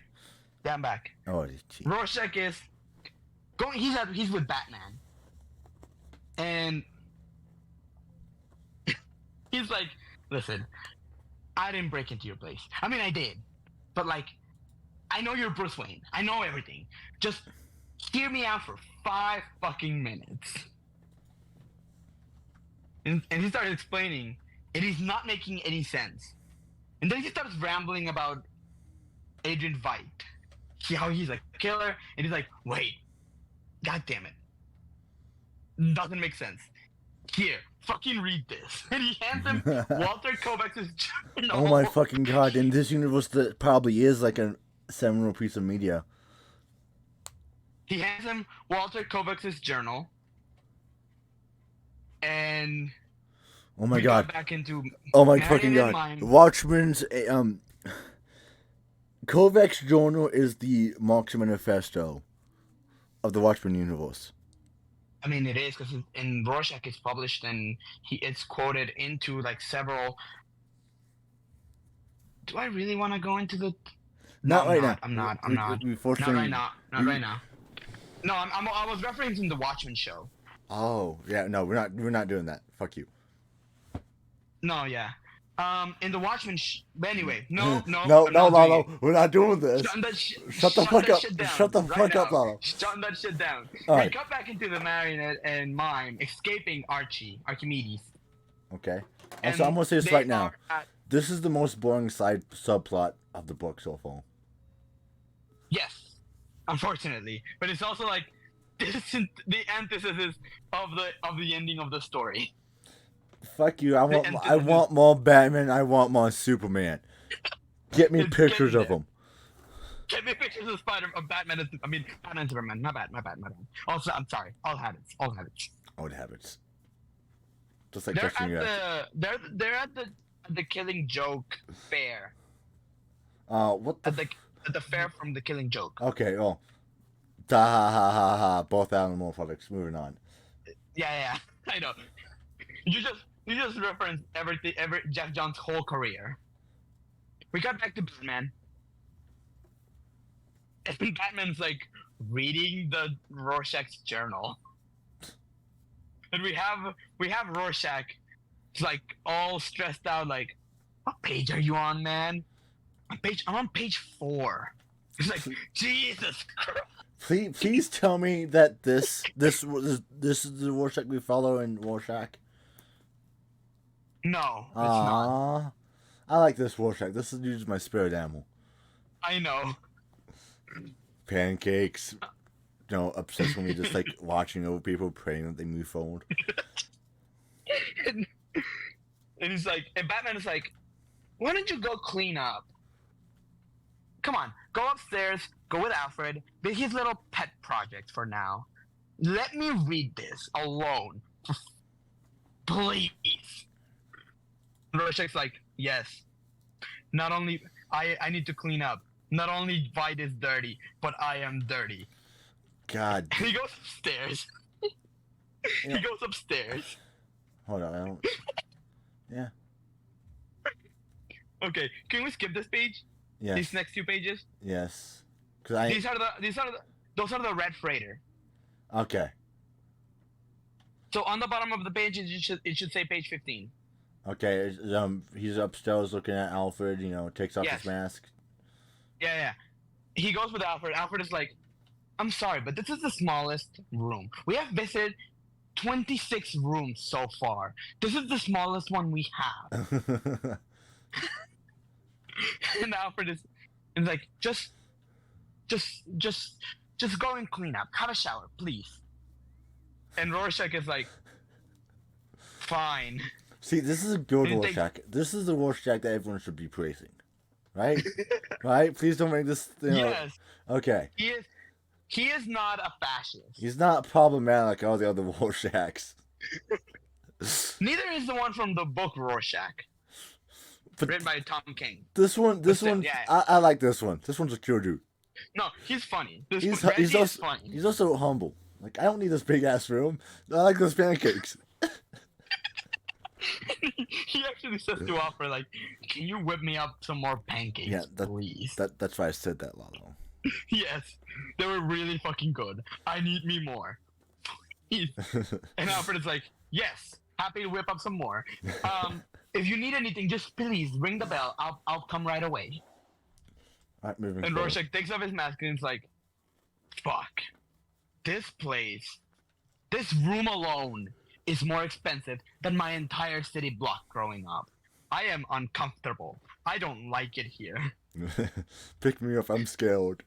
yeah, I'm back. Oh, gee. Rorschach is going. He's with Batman, and he's like, "Listen, I didn't break into your place. I mean, I did, but like, I know you're Bruce Wayne. I know everything. Just hear me out for 5 fucking minutes." And he started explaining, and he's not making any sense. And then he starts rambling about Adrian Veidt. How he's a killer, and he's like, wait, god damn it. Doesn't make sense. Here, fucking read this. And he hands him Walter Kovacs' journal. Oh my fucking god, in this universe that probably is like a seminal piece of media. He hands him Walter Kovacs' journal. And Oh my we god. got back into Oh my Marion fucking and god. mine. Watchmen's Kovacs' journal is the Marx manifesto of the Watchmen universe. I mean, it is because in Rorschach it's published and it's quoted into like several. Do I really want to go into the? No, Not right now. I'm not. I'm We, not. we Not forcing. right now. Not right now. No, I was referencing the Watchmen show. Oh yeah, no, we're not doing that. Fuck you. No, yeah. In the Watchmen. But anyway, no, no, I'm not doing Lalo, it. we're not doing this. Shut the fuck up. Shit down Shut the right fuck up, now. Lalo. Shut that shit down. All We right. cut back into the marionette and mime, escaping Archimedes. Okay. And Also, I'm gonna say this they right now. are at- This is the most boring subplot of the book so far. Yes, unfortunately, but it's also like this is the antithesis of the ending of the story. Fuck you. I end want more Batman. I want more Superman. Get me It's pictures getting of there. them. Get me pictures of Batman. Batman and Superman. My bad. Also, I'm sorry. All habits. Old habits. Just like They're touching your ass. they're at the Killing Joke fair. What the? At the fair from the Killing Joke. Okay. Oh. Da ha ha ha ha. Both animal products. Moving on. Yeah. I know. You just referenced every Jeff Johns' whole career. We got back to Batman. And Batman's like reading the Rorschach's journal. And we have Rorschach like all stressed out like, what page are you on, man? I'm on page 4. It's like, Jesus Christ. Please tell me that this is the Rorschach we follow in Rorschach. No, it's not. I like this Rorschach. This is my spirit animal. I know. Pancakes. You know, obsessed with me just like watching over people, praying that they move forward. and he's like, and Batman is like, why don't you go clean up? Come on, go upstairs, go with Alfred, be his little pet project for now. Let me read this alone. Please. Rorschach's like, yes. Not only, I need to clean up. Not only Vite is dirty, but I am dirty. God. And he goes upstairs. He goes upstairs. Hold on, I don't... Yeah. Okay, can we skip this page? Yes. These next 2 pages? Yes. Cause Those are the red freighter. Okay. So on the bottom of the page, it should say page 15. Okay. He's upstairs looking at Alfred. You know, takes off Yes. his mask. Yeah. He goes with Alfred. Alfred is like, I'm sorry, but this is the smallest room. We have visited 26 rooms so far. This is the smallest one we have. And Alfred is like, just go and clean up. Have a shower, please. And Rorschach is like, fine. See, this is a good You think- Rorschach. This is the Rorschach that everyone should be praising, right? Right? Please don't make this. You know, Yes, Okay. he is not a fascist. He's not problematic like all the other Rorschachs. Neither is the one from the book Rorschach, But written by Tom King. this one, yeah. I like this one. This one's a cute dude. No, he's funny. He's Reggie is also funny. he's also humble. Like, I don't need this big ass room. I like those pancakes. He actually says to Alfred, like, can you whip me up some more pancakes, Yeah, please? That's why I said that, Lalo. Yes, they were really fucking good. I need me more. Please. And Alfred is like, yes, happy to whip up some more. If you need anything, just please ring the bell. I'll come right away. All right, moving And forward. Rorschach takes off his mask and is like, fuck. This place, this room alone is more expensive than my entire city block growing up. I am uncomfortable. I don't like it here. Pick me up. I'm scared.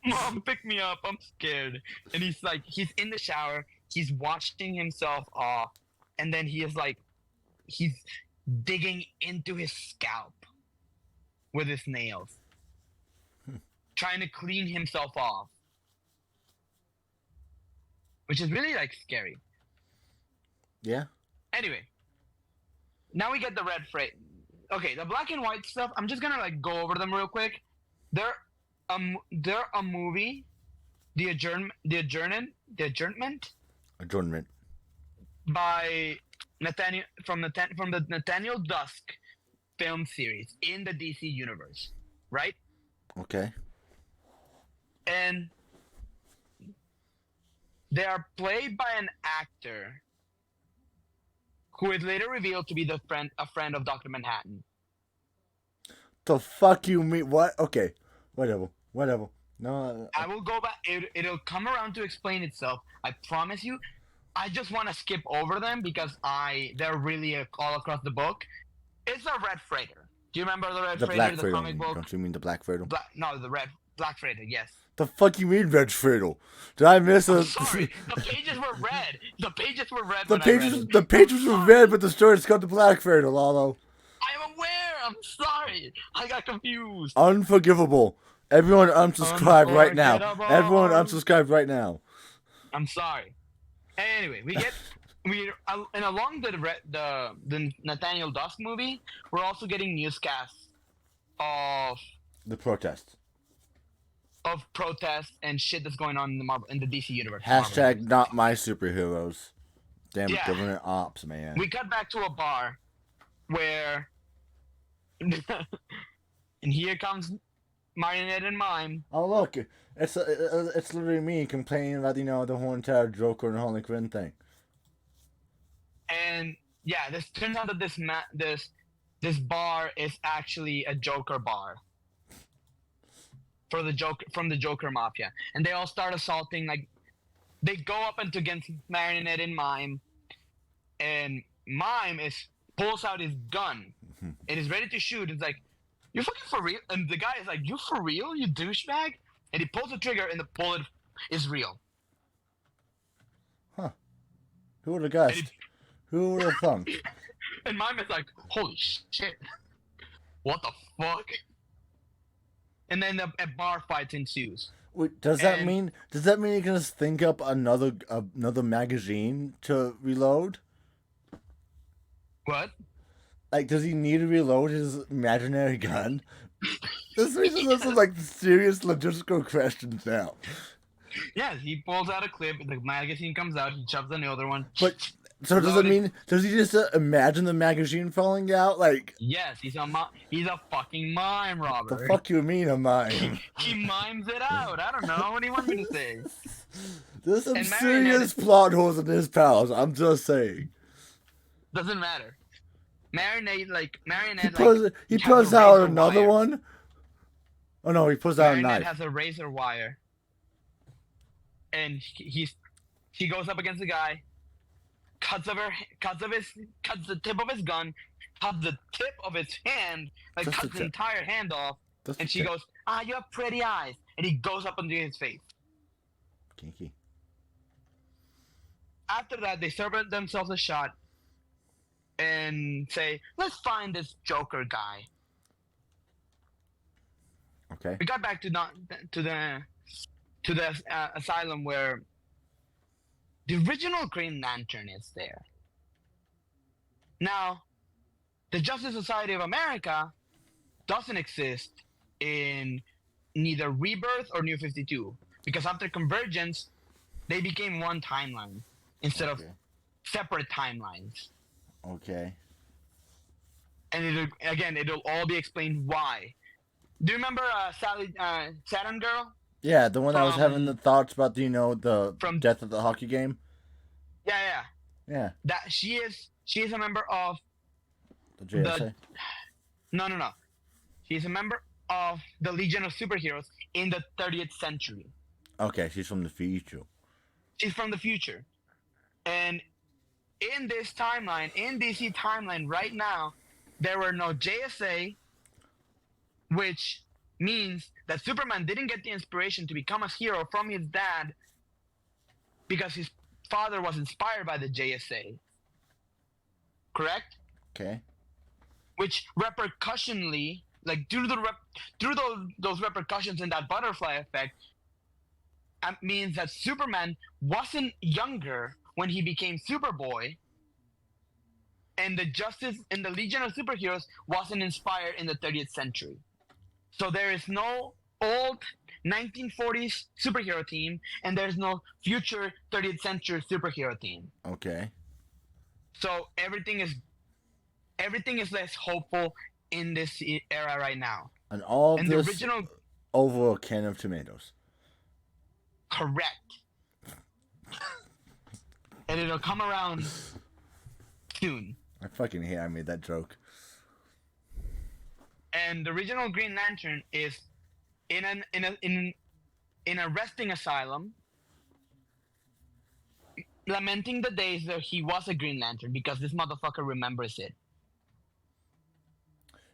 Mom, pick me up. I'm scared. And he's like, he's in the shower. He's washing himself off. And then he is like, he's digging into his scalp with his nails. Trying to clean himself off. Which is really like scary. Yeah. Anyway. Now we get the red freight. Okay, the black and white stuff, I'm just gonna like go over them real quick. They're a movie. The adjournment. Adjournment. by the Nathaniel Dusk film series in the DC universe, right? Okay. And they are played by an actor who is later revealed to be a friend of Dr. Manhattan. The fuck you mean? What? Okay. Whatever. No. I will go back. It'll come around to explain itself. I promise you. I just want to skip over them because they're really all across the book. It's a Red Freighter. Do you remember the Red The Freighter, Black the Freighter. comic book? Don't you mean the Black Freighter? The Black Freighter, yes. The fuck you mean Red Freighter? Did I miss a? I'm sorry, the pages were red. The pages were red. The pages were red, but the story's called the Black Freighter, Lalo. I'm aware. I'm sorry. I got confused. Unforgivable. Everyone unsubscribe right now. Unforgettable. Everyone unsubscribe right now. I'm sorry. Anyway, and along the Nathaniel Dusk movie, we're also getting newscasts of The protests and shit that's going on in the DC universe. Hashtag not my superheroes. Damn Yeah. government ops, man. We cut back to a bar where, and here comes Marionette and Mime. Oh look, it's literally me complaining about the whole entire Joker and Harley Quinn thing. And yeah, this turns out that this bar is actually a Joker bar from the Joker Mafia, and they all start assaulting. Like, they go up against Marionette and Mime, and Mime pulls out his gun and is ready to shoot. It's like, "You fucking for real?" And the guy is like, "You for real, you douchebag?" And he pulls the trigger, and the bullet is real. Huh? Who would have guessed? Who would have thunk? And Mime is like, "Holy shit! What the fuck?" And then a bar fight ensues. Wait, does that mean you can just think up another magazine to reload? What? Like, does he need to reload his imaginary gun? This is like serious logistical questions now. Yes, he pulls out a clip. The magazine comes out. He shoves another one. But so does it mean? Does he just imagine the magazine falling out? Like, yes, he's a fucking mime, Robert. the fuck you mean a mime? He mimes it out. I don't know. What do you want me to say? There's some And serious plot holes in his pals. I'm just saying. Doesn't matter. Marionette. He has pulls a out razor another wire. one. Oh no, he pulls out a Marionette knife. has a razor wire, and he goes up against the guy, cuts the tip of his gun, cuts the tip of his hand, like Just cuts the the tip. entire hand off, Just and the she tip. goes, "Ah, you have pretty eyes," and he goes up into his face. Kinky. After that, they serve themselves a shot and say, "Let's find this Joker guy." Okay. We got back to the asylum where the original Green Lantern is there. Now, the Justice Society of America doesn't exist in neither Rebirth or New 52 because after Convergence, they became one timeline instead of separate timelines. Okay. And it'll all be explained why. Do you remember Saturn Girl? Yeah, the one that was having From- the thoughts about the from- death of the hockey game. Yeah. Yeah. That she is a member of The JSA. No. She's a member of the Legion of Superheroes in the 30th century. Okay, she's from the future. She's from the future. And in this timeline, in DC timeline right now, there were no JSA, which means that Superman didn't get the inspiration to become a hero from his dad because his father was inspired by the JSA. Correct? Okay. Which repercussionally, like through those repercussions and that butterfly effect, means that Superman wasn't younger when he became Superboy, and the Legion of Superheroes wasn't inspired in the 30th century. So there is no old 1940s superhero team, and there's no future 30th century superhero team. Okay. So everything is less hopeful in this era right now. And all And this the original, over a can of tomatoes. correct. And it'll come around soon. I fucking hate I made that joke. And the original Green Lantern is in a resting asylum, lamenting the days that he was a Green Lantern because this motherfucker remembers it.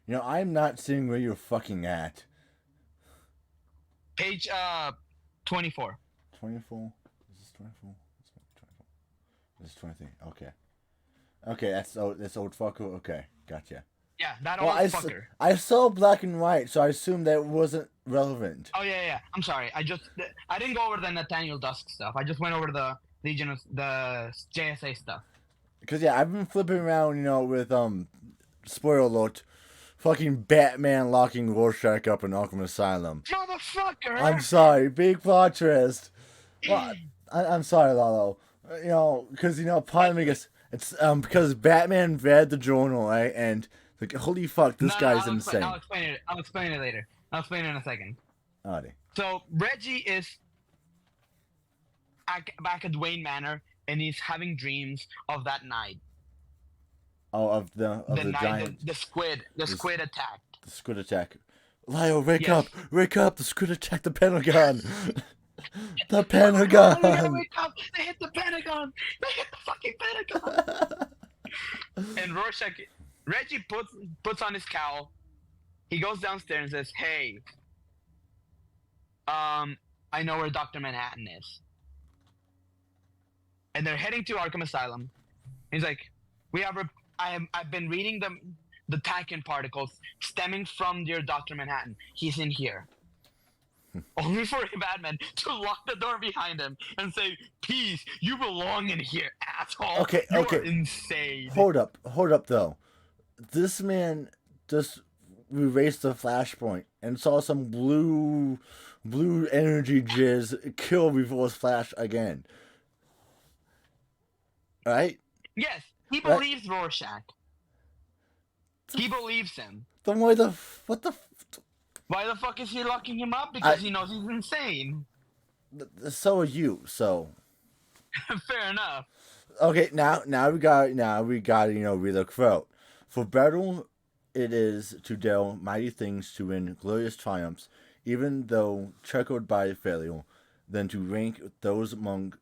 You know, I'm not seeing where you're fucking at. Page 24. 24? Is this 24? This is 23. Okay. Okay, that's old fucker. Okay, gotcha. Yeah, that Well, old fucker. I saw black and white, so I assumed that wasn't relevant. Oh yeah. I'm sorry. I didn't go over the Nathaniel Dusk stuff. I just went over the Legion of the JSA stuff. Because yeah, I've been flipping around, you know, with spoiler alert, fucking Batman locking Rorschach up in Arkham Asylum. Motherfucker! I'm sorry, big plot twist. Well, I'm sorry, Lalo. You know, because part of me gets it's because Batman read the journal, right, and like, holy fuck, this guy's insane. I'll explain it. I'll explain it later. I'll explain it in a second. Alrighty. So Reggie is back at Wayne Manor, and he's having dreams of that night. Oh, of the night giant, the squid attacked. the squid attack. Lyle, wake Yes. wake up! The squid attacked the Pentagon. The Pentagon. Oh, we gotta wake up! They hit the Pentagon! They hit the fucking Pentagon! And Reggie puts on his cowl. He goes downstairs and says, "Hey, I know where Dr. Manhattan is." And they're heading to Arkham Asylum. He's like, I've been reading the Tankin particles stemming from your Dr. Manhattan. He's in here. Only for Batman to lock the door behind him and say, "Peace, you belong in here, asshole." Okay. You're insane. Hold up though. This man just erased the flashpoint and saw some blue energy jizz kill Reverse Flash again. Right? Yes, he believes Rorschach. He believes him. Then why the Why the fuck is he locking him up? Because he knows he's insane. So are you, so. Fair enough. Okay, now we got read the quote. For battle it is to do mighty things to win glorious triumphs, even though checkered by failure, than to rank those among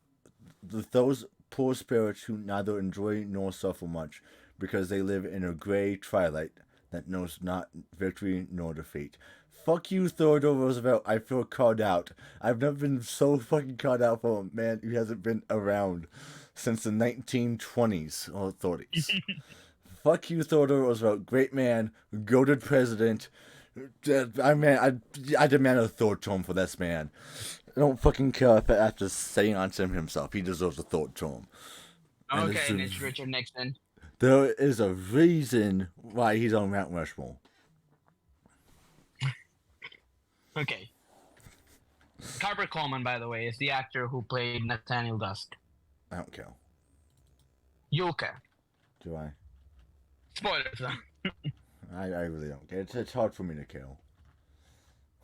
those poor spirits who neither enjoy nor suffer much, because they live in a gray twilight that knows not victory nor defeat. Fuck you, Theodore Roosevelt. I feel called out. I've never been so fucking called out for a man who hasn't been around since the 1920s or 30s. Fuck you, Theodore Roosevelt. Great man. Goated president. I demand a third term for this man. I don't fucking care if after saying on him himself, he deserves a third term. Okay, and it's Richard Nixon. There is a reason why he's on Mount Rushmore. Okay. Carver Coleman, by the way, is the actor who played Nathaniel Dusk. I don't care. You'll care. Do I? Spoilers, though. I really don't care. It's hard for me to kill.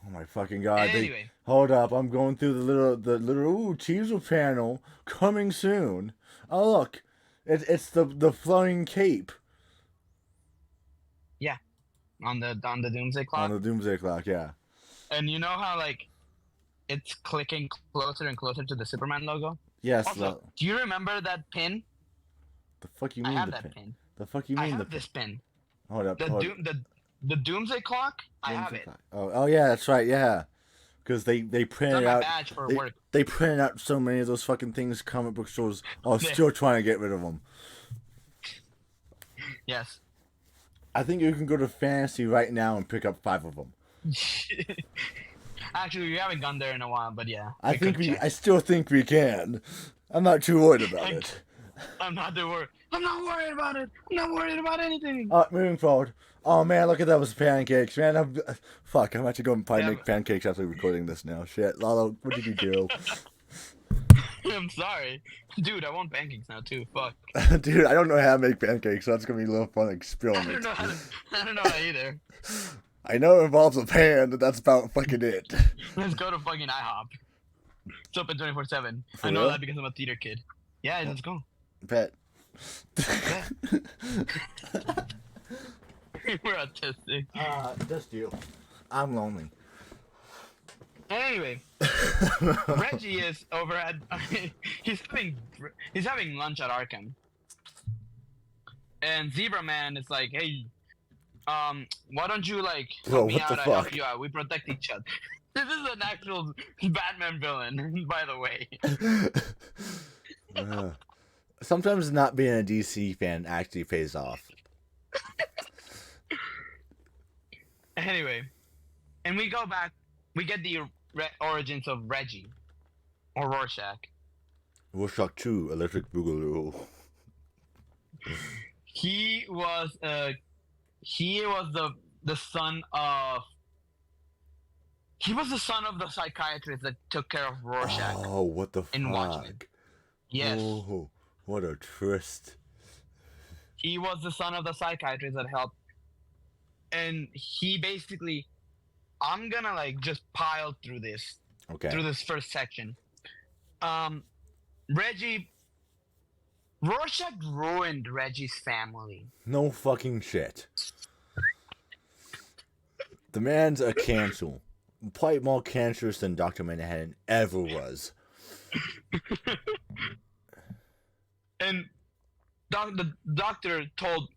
Oh my fucking god! Anyway. Hold up! I'm going through the little teaser panel coming soon. Oh look, it's the flying cape. Yeah, on the Doomsday Clock. On the Doomsday Clock, yeah. And you know how it's clicking closer and closer to the Superman logo. Yes. Also, do you remember that pin? The fuck you mean? I have the that pin. The fuck you mean? I have this pin. Hold up. The Doomsday Clock. I have it. Oh yeah, that's right. Yeah, because they printed It's on my out. badge for work. They printed out so many of those fucking things. Comic book stores are still trying to get rid of them. Yes. I think you can go to Fantasy right now and pick up 5 of them. Actually, we haven't gone there in a while, but yeah. I still think we can. I'm not too worried about it. I'm not worried. I'm not worried about it. I'm not worried about anything. Moving forward. Oh man, look at those pancakes, man. Fuck, I'm actually going to probably Yeah, make pancakes after recording this now. Shit, Lalo, what did you do? I'm sorry. Dude, I want pancakes now too. Fuck. Dude, I don't know how to make pancakes, so that's gonna be a little fun I experiment. don't know how to, I don't know how either. I know it involves a pan, but that's about fucking it. Let's go to fucking IHOP. It's open 24/7. For I know real? that because I'm a theater kid. Yeah, let's go. Bet. We're autistic. Just you. I'm lonely. Anyway, Reggie is over at he's having lunch at Arkham, and Zebra Man is like, hey, why don't you like help Bro, me what out? the I help fuck? you out. We protect each other. This is an actual Batman villain, by the way. Sometimes not being a DC fan actually pays off. Anyway, and we go back. We get the origins of Reggie, or Rorschach. Rorschach 2, Electric Boogaloo. He was the son of. He was the son of the psychiatrist that took care of Rorschach. Oh, what the in Watchmen. fuck? Yes. Oh, what a twist. He was the son of the psychiatrist that helped. And he basically, I'm gonna like just pile through this first section. Rorschach ruined Reggie's family. No fucking shit. The man's a cancel. Quite more cancerous than Dr. Manhattan ever was. And the doctor thought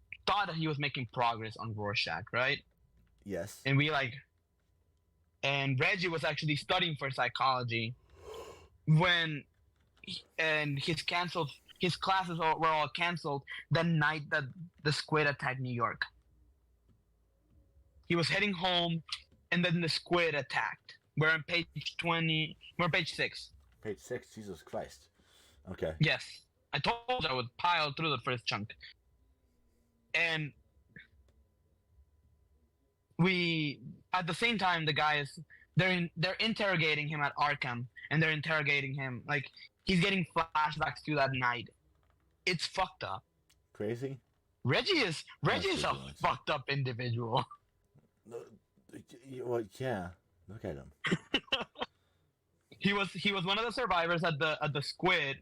that he was making progress on Rorschach, right? Yes. And Reggie was actually studying for psychology and his classes were all canceled the night that the squid attacked New York. He was heading home, and then the squid attacked. We're on page 20. We're on page 6. Page 6? Jesus Christ. Okay. Yes. I told you I would pile through the first chunk. And at the same time, the guys, they're interrogating him at Arkham, and they're interrogating him. Like, he's getting flashbacks to that night. It's fucked up. Crazy? Reggie is a fucked up individual. Well, yeah. Look at him. He was one of the survivors at the squid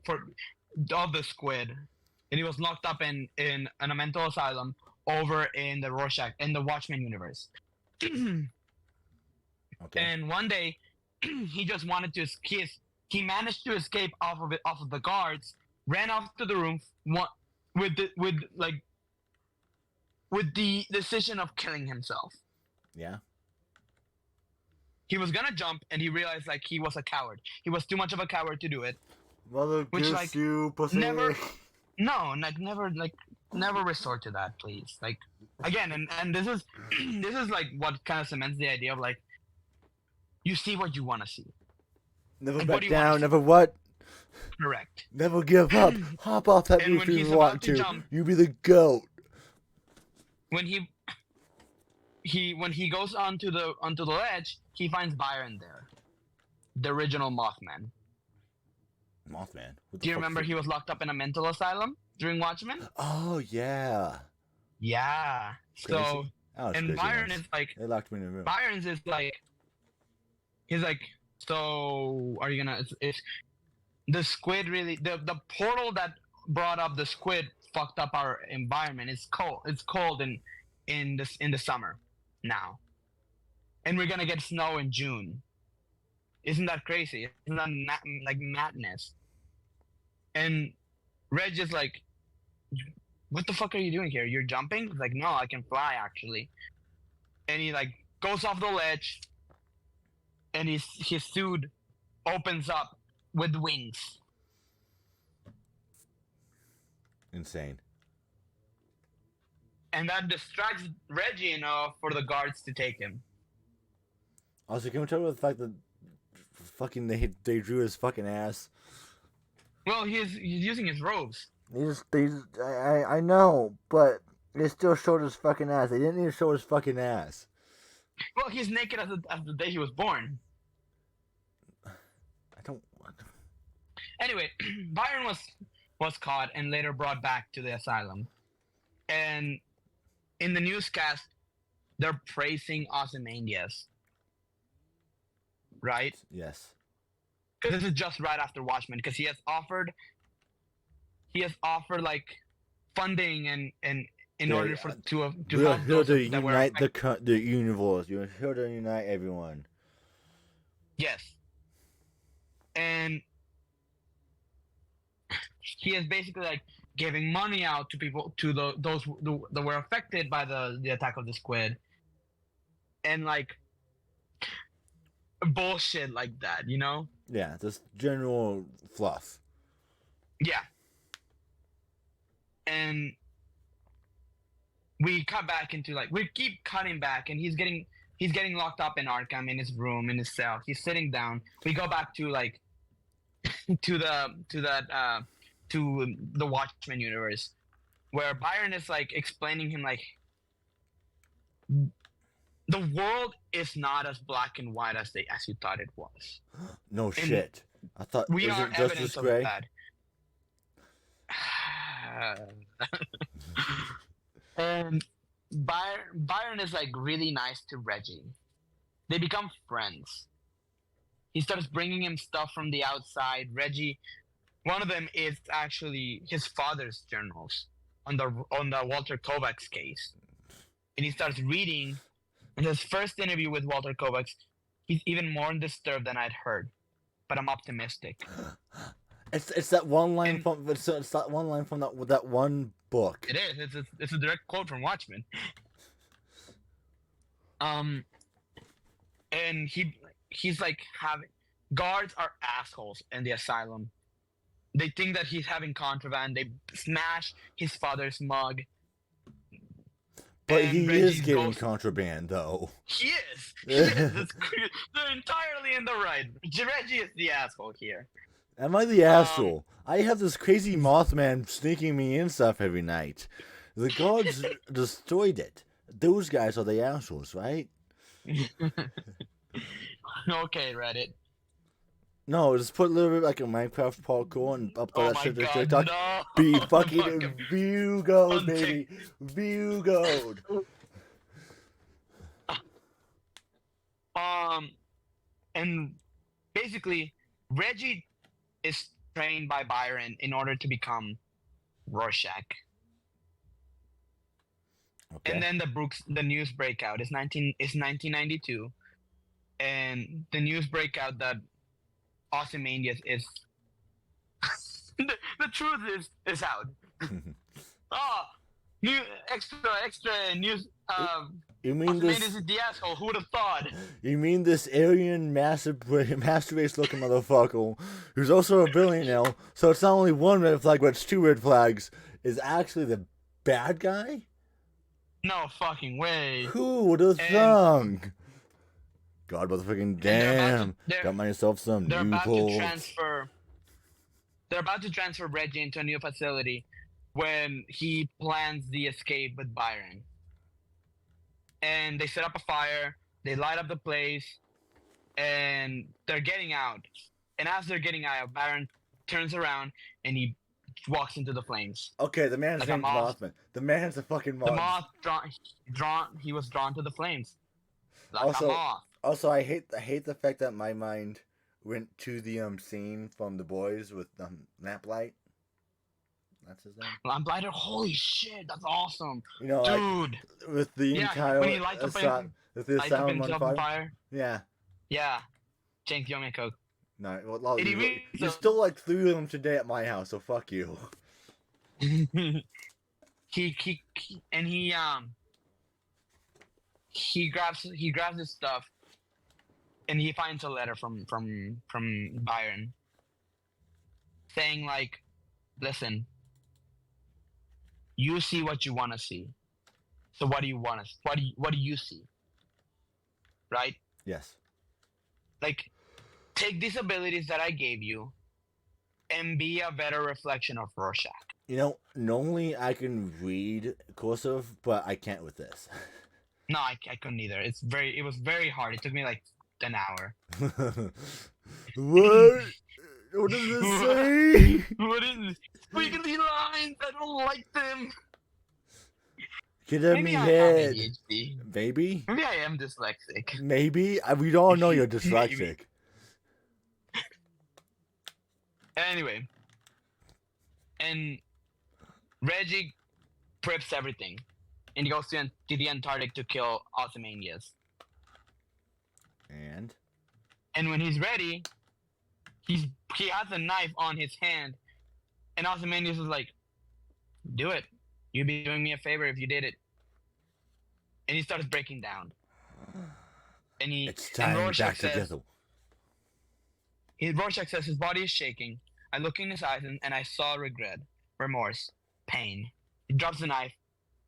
of the squid, and he was locked up in a mental asylum over in the Rorschach in the Watchmen universe. Okay. And one day, he just wanted to escape. He managed to escape off of the guards, ran off to the room with the decision of killing himself. Yeah. He was gonna jump, and he realized like he was a coward. He was too much of a coward to do it. Mother Which, goose like, you, pussy. never resort to that, please. Like, again, and this is like what kind of cements the idea of like, you see what you want to see. Never And what back do you wanna down, see? never what? Correct. Never give up. Hop off that And roof when if he's you want about to to. jump- You be the goat. When he goes onto the ledge, he finds Byron there, the original Mothman. Mothman. What the Do you fuck remember is he was locked up in a mental asylum during Watchmen? Oh, yeah. Yeah. Crazy. So, That was and crazy Byron once. is like, They locked me in a room. Byron's is like, he's like, so are you gonna? It's the squid really the portal that brought up the squid fucked up our environment. It's cold. It's cold in the summer now, and we're gonna get snow in June. Isn't that crazy? Isn't that like madness? And Reg is like, what the fuck are you doing here? You're jumping? He's like, no, I can fly actually. And he like goes off the ledge, and his suit opens up with wings. Insane. And that distracts Reggie enough for the guards to take him. Also, can we talk about the fact that fucking they drew his fucking ass? Well, he's using his robes. I know, but They still showed his fucking ass. They didn't even show his fucking ass. Well, he's naked as the day he was born. I don't want. Anyway, Byron was caught and later brought back to the asylum. And in the newscast, they're praising Ozymandias. Right? Yes. Because this is just right after Watchmen. Because he has offered like funding and in order for to we're help here those to that were unite affected. the universe. You're here to unite everyone. Yes. And he is basically like giving money out to people, to those that were affected by the attack of the squid, and like bullshit like that, you know? Yeah, just general fluff. Yeah. And we cut back into like we keep cutting back, and he's getting locked up in Arkham in his room in his cell. He's sitting down. We go back to like to the Watchmen universe, where Byron is like explaining him like the world is not as black and white as you thought it was. No And shit. I thought We is are it Justice evidence of Gray? that. And Byron is like really nice to Reggie. They become friends. He starts bringing him stuff from the outside. Reggie, one of them is actually his father's journals on the Walter Kovacs case, and he starts reading. In his first interview with Walter Kovacs, he's even more disturbed than I'd heard, but I'm optimistic. It's that one line And- from it's that one line from that one book. It is. It's a direct quote from Watchmen. And he's like having guards are assholes in the asylum. They think that he's having contraband. They smash his father's mug. But And he Reggie is getting goes- contraband though. He is. They're entirely in the right. Reggie is the asshole here. Am I the asshole? I have this crazy Mothman sneaking me in stuff every night. The gods destroyed it. Those guys are the assholes, right? Okay, Reddit. No, just put a little bit like a Minecraft parkour and upload Oh that my shit to god, TikTok. no! Be fucking Fucking- view gold, on baby. View gold. And basically, Reggie is trained by Byron in order to become Rorschach. Okay. And then the news breakout is 1992, and the news breakout that Ozymandias is the truth is out. New extra news. You mean Ozymandias this? is the asshole. Who would have thought? You mean this alien master race looking motherfucker, who's also a billionaire? So it's not only one red flag, but it's two red flags. Is actually the bad guy? No fucking way. Who would have And- thunk? God, motherfucking they're about damn! to- they're- Got myself some They're new about to bolts. transfer. They're about to transfer Reggie into a new facility when he plans the escape with Byron. And they set up a fire. They light up the place, and they're getting out. And as they're getting out, Byron turns around and he walks into the flames. Okay, the man's Like a name's moth. Mothman. The man's a fucking moth. The moth he was drawn to the flames. Like Also- a moth. Also, I hate the fact that my mind went to the scene from The Boys with Lamplight. That's his name. Lamplighter, holy shit, that's awesome. You know, like, Dude. with the Yeah, entire when he lights up with the Lights up asylum on himself fire. on fire. Yeah. Yeah. James Young and Coke. No, well, Lalo, And he you reads stole like 3 of them today at my house, so fuck you. he grabs his stuff, and he finds a letter from Byron saying like, listen, you see what you want to see, so what do you want to what do you see, right? Yes. Like, take these abilities that I gave you and be a better reflection of Rorschach. You know, normally I can read cursive, but I can't with this. No, I couldn't either. It was very hard. It took me like an hour. What? What does this say? What is squiggly lines? I don't like them. Get at Maybe me I have head. ADHD. Maybe? Maybe I am dyslexic. Maybe? We all know you're Maybe. dyslexic. Anyway, and Reggie preps everything, and he goes to the Antarctic to kill Ozymandias. And? And when he's ready, he has a knife on his hand, and Ozymandias is like, "Do it. You'd be doing me a favor if you did it." And he starts breaking down. And It's time Rorschach back says, together. Rorschach says his body is shaking. I look in his eyes and I saw regret, remorse, pain. He drops the knife,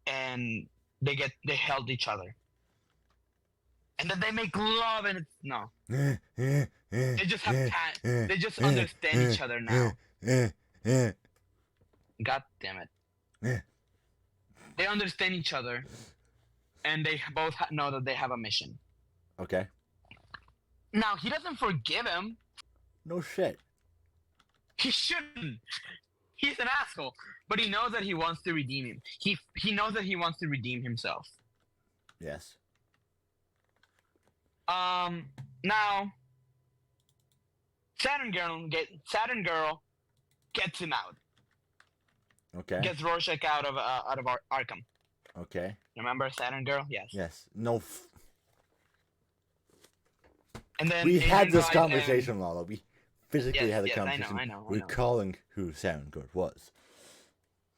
and they held each other. And then they make love, and it's no. They just have they just understand each other now. God damn it. They understand each other, and they both know that they have a mission. Okay. Now, he doesn't forgive him. No shit. He shouldn't. He's an asshole. But he knows that he wants to redeem him. He knows that he wants to redeem himself. Yes. Now, Saturn Girl gets him out. Okay. Gets Rorschach out of Arkham. Okay. Remember Saturn Girl? Yes. Yes. No. And then We had this Hyde conversation, Lalo. We physically Yes, had a yes, conversation I know. recalling who Sound Good was.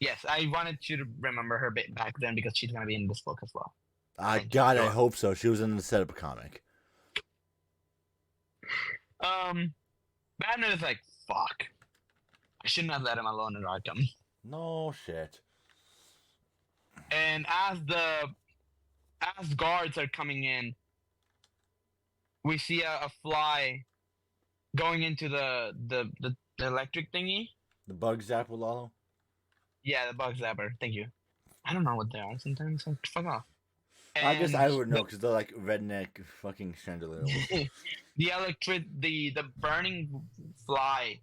Yes, I wanted you to remember her back then because she's gonna be in this book as well. God, I hope so. She was in the setup comic. Batman is like, fuck. I shouldn't have let him alone in Arkham. No shit. And as guards are coming in, we see a fly going into the electric thingy. The bug zapper, Lalo? Yeah, the bug zapper. Thank you. I don't know what they are sometimes. Like, fuck off. I guess I would know the- because they're like redneck fucking chandelier. the burning fly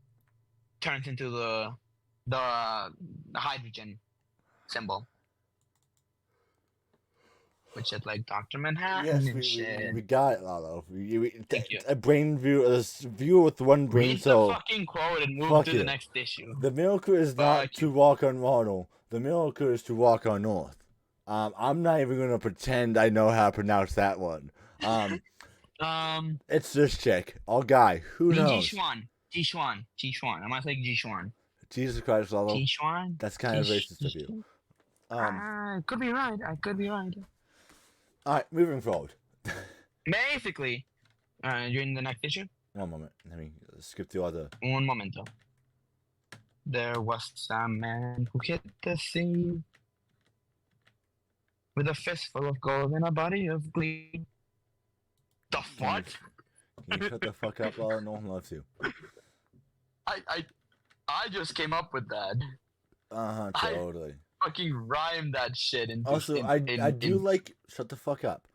turns into the hydrogen symbol, which is like Dr. Manhattan Yes, and shit. we got it, Lalo. Thank you. A brain viewer, a viewer with one brain Read cell. the fucking quote and move Fuck to you. the next issue. The miracle is not Fuck to you. walk on water. The miracle is to walk on North. I'm not even gonna pretend I know how to pronounce that one. It's this chick, all guy. Who knows? Ji-Xuan. I might say Ji-Xuan. Jesus Christ, Lalo. Ji-Xuan? That's kind of racist of you. I could be right. All right, moving forward. Basically, you're in the next issue? One moment. Let me skip the other. Un momento. There was a man who hit the sea with a fistful of gold and a body of glee. The fuck? Can you shut the fuck up, Lalo? No one loves you. I just came up with that. Totally. Fucking rhymed that shit. Also, I do like. Shut the fuck up.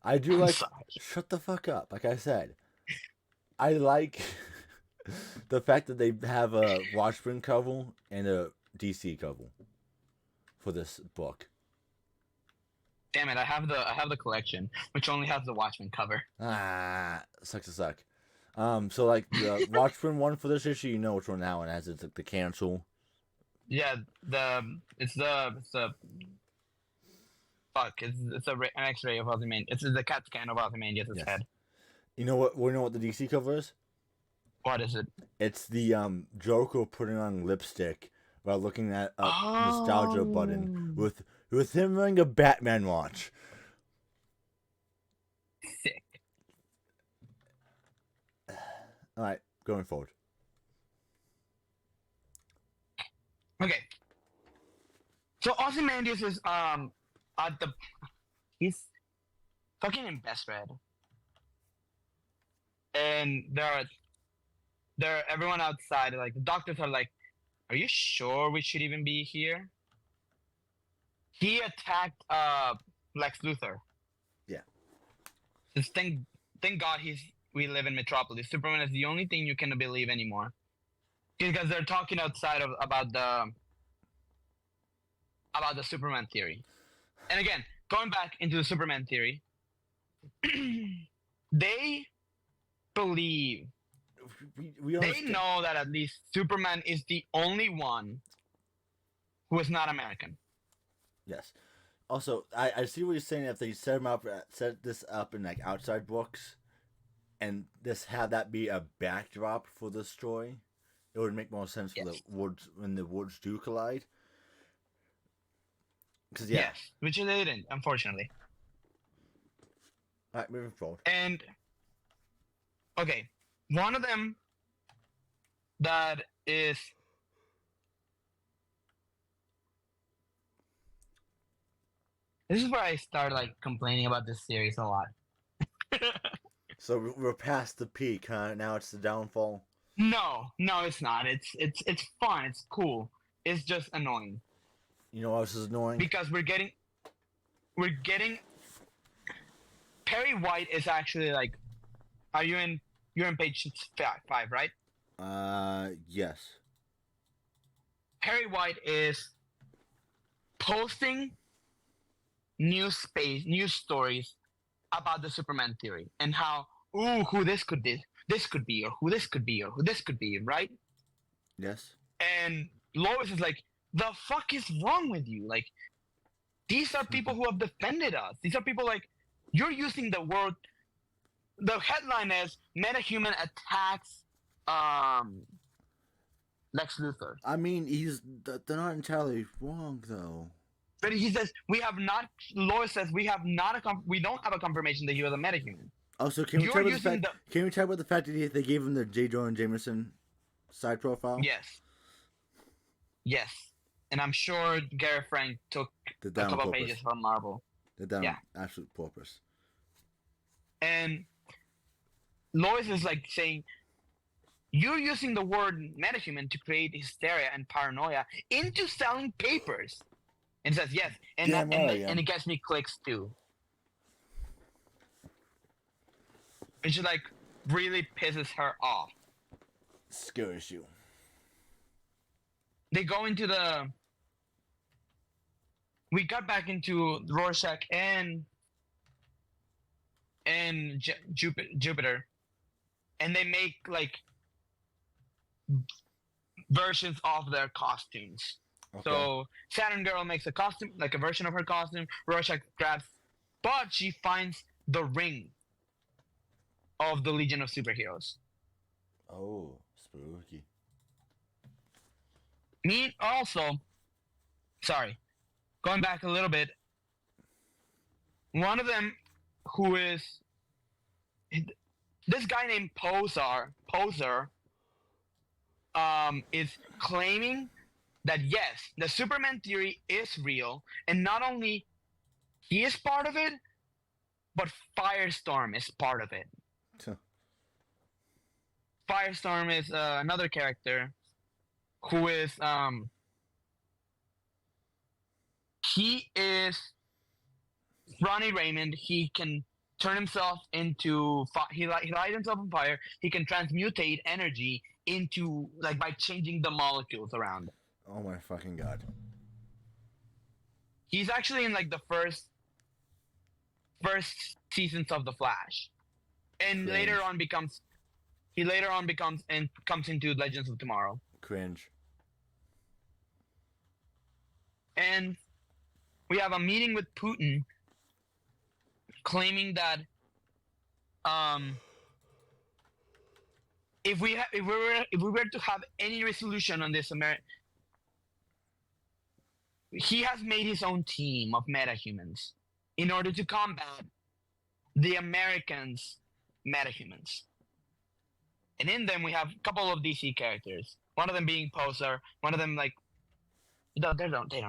I do I'm like. sorry. Shut the fuck up. Like I said, I like the fact that they have a Watchmen cover and a DC cover for this book. Damn it! I have the collection, which only has the Watchmen cover. Sucks to suck. So like the Watchmen one for this issue, you know which one that one has. It's like the cancel. Yeah, it's the fuck. It's an X-ray of Ozymandias. It's the CAT scan of Ozymandias' Yes. head. You know what? We know what the DC cover is. What is it? It's the Joker putting on lipstick while looking at a nostalgia button with him wearing a Batman watch. Sick. All right, going forward. Okay. So Ozymandias is he's fucking in best red. And there are everyone outside, like the doctors are like, Are you sure we should even be here? He attacked Lex Luthor. Yeah. Just thank God we live in Metropolis. Superman is the only thing you can believe anymore. Because they're talking outside of about the Superman theory. And again, going back into the Superman theory, they believe We they understand. know that at least Superman is the only one who is not American. Yes. Also, I see what you're saying. If they set this up in like outside books, and just have that be a backdrop for the story, it would make more sense for Yes. the woods when the woods do collide. Because yeah. Yes, which they didn't, unfortunately. All right, moving forward. And okay, one of them that is this is where I start like complaining about this series a lot. So we're past the peak, huh? Now it's the downfall. No, it's not. It's fun. It's cool. It's just annoying You know what else is annoying? because we're getting Perry White is actually like, you're in page 5, right? Yes. Perry White is posting news stories about the Superman theory and how who this could be, or who this could be, or who this could be, right? Yes. And Lois is like, the fuck is wrong with you? Like, these are people who have defended us. These are people like, you're using the word. The headline is Metahuman attacks Lex Luthor. I mean, they're not entirely wrong though. But he says we have not. Lois says we have not we don't have a confirmation that he was a metahuman. Also, can we talk about the fact that they gave him the J. Jonah Jameson side profile? Yes, and I'm sure Gareth Frank took a couple pages from Marvel. They're down absolute purpose. And Lois is like saying, you're using the word metahuman to create hysteria and paranoia into selling papers. And says yes, and it gets me clicks too. And she like really pisses her off. Scares you. They go into we got back into Rorschach and Jupiter, and they make like versions of their costumes. Okay. So Saturn Girl makes a costume, like a version of her costume. Rorschach grabs, but she finds the ring of the Legion of Superheroes. Oh, spooky. Going back a little bit, one of them who is this guy named Poser, is claiming that yes, the Superman theory is real, and not only he is part of it, but Firestorm is part of it. Huh. Firestorm is another character who is he is Ronnie Raymond. He can turn himself into he lights himself on fire. He can transmutate energy into like by changing the molecules around. Oh my fucking god. He's actually in like the first seasons of The Flash, and Cringe. later on becomes and comes into Legends of Tomorrow. Cringe. And we have a meeting with Putin, claiming that if we were to have any resolution on this he has made his own team of metahumans in order to combat the Americans' metahumans. And in them, we have a couple of DC characters. One of them being Poser. One of them, like, they don't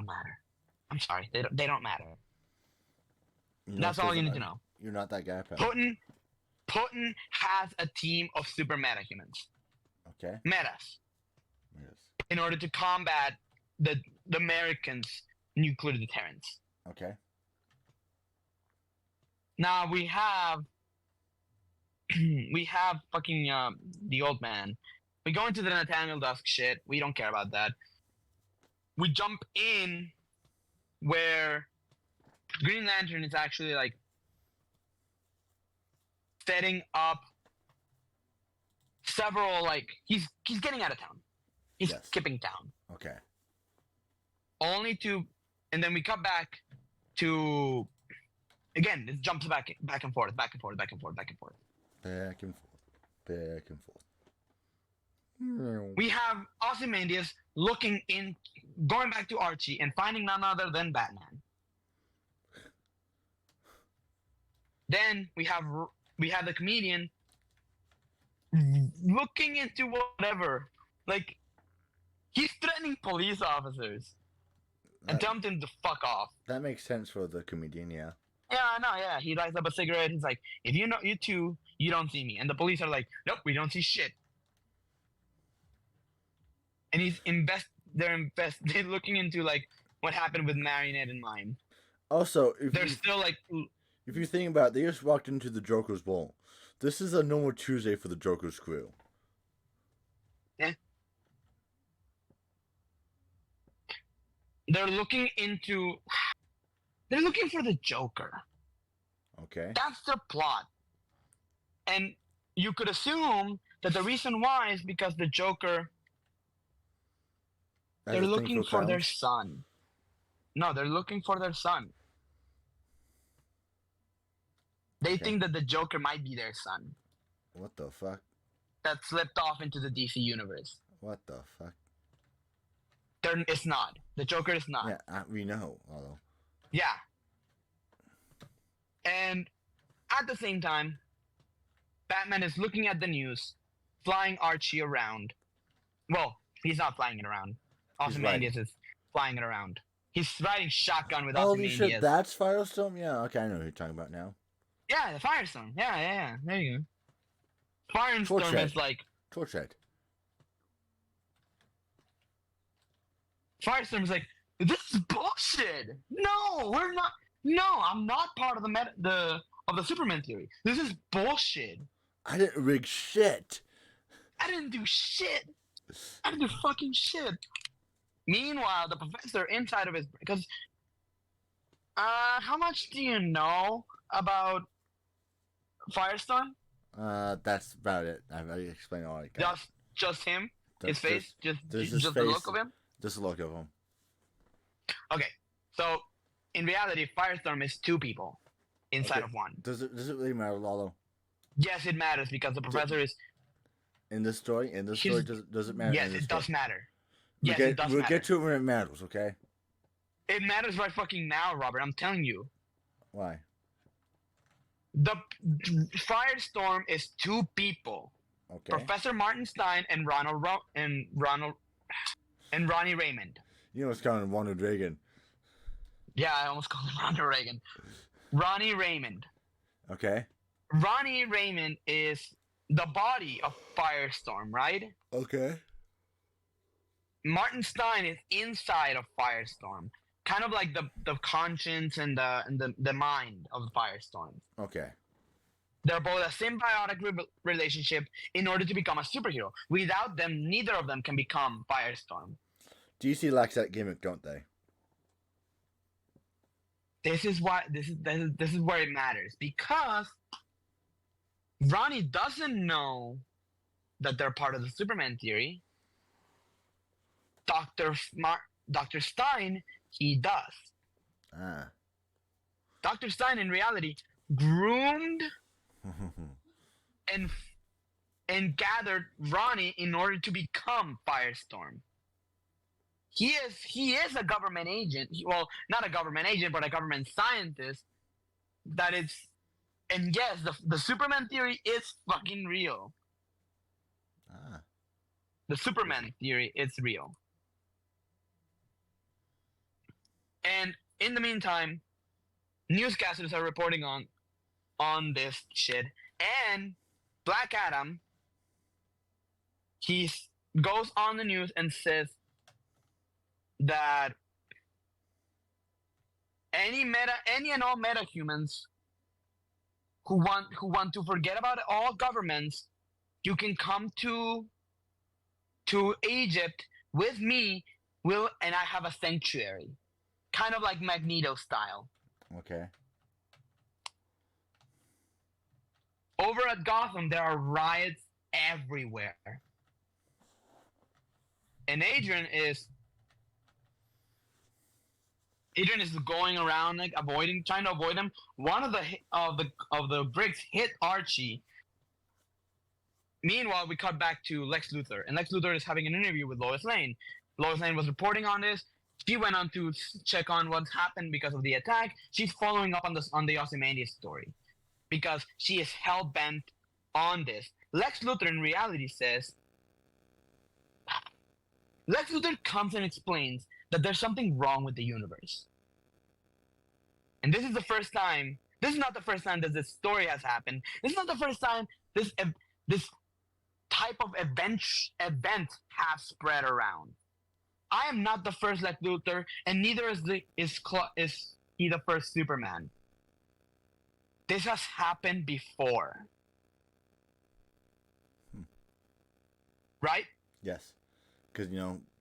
matter. I'm sorry, they don't matter. That's all you need to know. You're not that guy, pal. Putin has a team of super metahumans. Okay. Metas. Yes. in order to combat the Americans' nuclear deterrence. Okay. Now we have fucking the old man. We go into the Nathaniel Dusk shit. We don't care about that. We jump in where Green Lantern is actually like setting up several he's getting out of town. He's Yes. skipping town. Okay. And then we cut back to again, it jumps back and forth, back and forth, back and forth, back and forth. Back and forth. Back and forth. We have Ozymandias going back to Archie and finding none other than Batman. Then we have the comedian looking into whatever, like he's threatening police officers and telling them to fuck off. That makes sense for the comedian, yeah. Yeah, I know. Yeah, he lights up a cigarette. He's like, "If you know, you two, you don't see me." And the police are like, "Nope, we don't see shit." And they're looking into like what happened with Marionette and Mime. Also, They're still like, if you think about it, they just walked into the Joker's Bowl. This is a normal Tuesday for the Joker's crew. yeah. They're looking for the Joker. Okay. That's their plot. And you could assume that the reason why is because the Joker, As they're a thing looking for their clowns? son. No, they're looking for their son. They Okay. think that the Joker might be their son What the fuck? that slipped off into the DC universe. What the fuck? It's not. The Joker is not. Yeah, we know, although. Yeah. And at the same time, Batman is looking at the news, flying Archie around. Well, he's not flying it around. Ozymandias is flying it around. He's riding shotgun with Holy Ozymandias. shit, that's Firestorm? Yeah, okay, I know who you're talking about now. Yeah, the Firestorm. Yeah. There you go. Firestorm Torchhead. is like... Torchhead. Firestorm is like, this is bullshit. No, we're not. No, I'm not part of the Superman theory. This is bullshit. I didn't rig shit. I didn't do shit. I didn't do fucking shit. Meanwhile, the professor inside of his because how much do you know about Firestorm? That's about it. I've already explained all I got. Just him, his That's face, just his the face. look of him. Just the look of him. Okay, so in reality, Firestorm is two people inside Okay. of one. Does it really matter, Lalo? Yes, it matters because the professor is. In this story? Does it matter? Yes, in this it does story? matter. We'll Yes, get, it does we'll matter. get to it when it matters, okay? It matters right fucking now, Robert. I'm telling you. Why? The Firestorm is two people. Okay. Professor Martin Stein and Ronnie Raymond. You know it's calling Ronald Reagan. Yeah, I almost called him Ronald Reagan. Ronnie Raymond. Okay. Ronnie Raymond is the body of Firestorm, right? Okay. Martin Stein is inside of Firestorm, kind of like the conscience and the mind of Firestorm. Okay. They're both a symbiotic relationship in order to become a superhero. Without them, neither of them can become Firestorm. DC likes that gimmick, don't they? This is why this is where it matters, because Ronnie doesn't know that they're part of the Superman theory. Dr. Stein, he does. Ah. Dr. Stein, in reality, groomed and gathered Ronnie in order to become Firestorm. He is a government agent. Well, not a government agent, but a government scientist. That is, and yes, the Superman theory is fucking real. Ah. The Superman theory is real. And in the meantime, newscasters are reporting on this shit. And Black Adam, he goes on the news and says that any and all metahumans who want to forget about all governments, you can come to Egypt with me. And I have a sanctuary, kind of like Magneto style. Okay. Over at Gotham, there are riots everywhere, and Adrian is going around like trying to avoid them. One of the bricks hit Archie. Meanwhile, we cut back to Lex Luthor, and Lex Luthor is having an interview with Lois Lane. Lois Lane was reporting on this. She went on to check on what's happened because of the attack. She's following up on the Ozymandias story because she is hell bent on this. Lex Luthor in reality says. Lex Luthor comes and explains that there's something wrong with the universe. And this is the first time. This is not the first time that this story has happened. This is not the first time this type of event has spread around. I am not the first Lex Luthor, and neither is he the first Superman. This has happened before. Right? Yes. Because,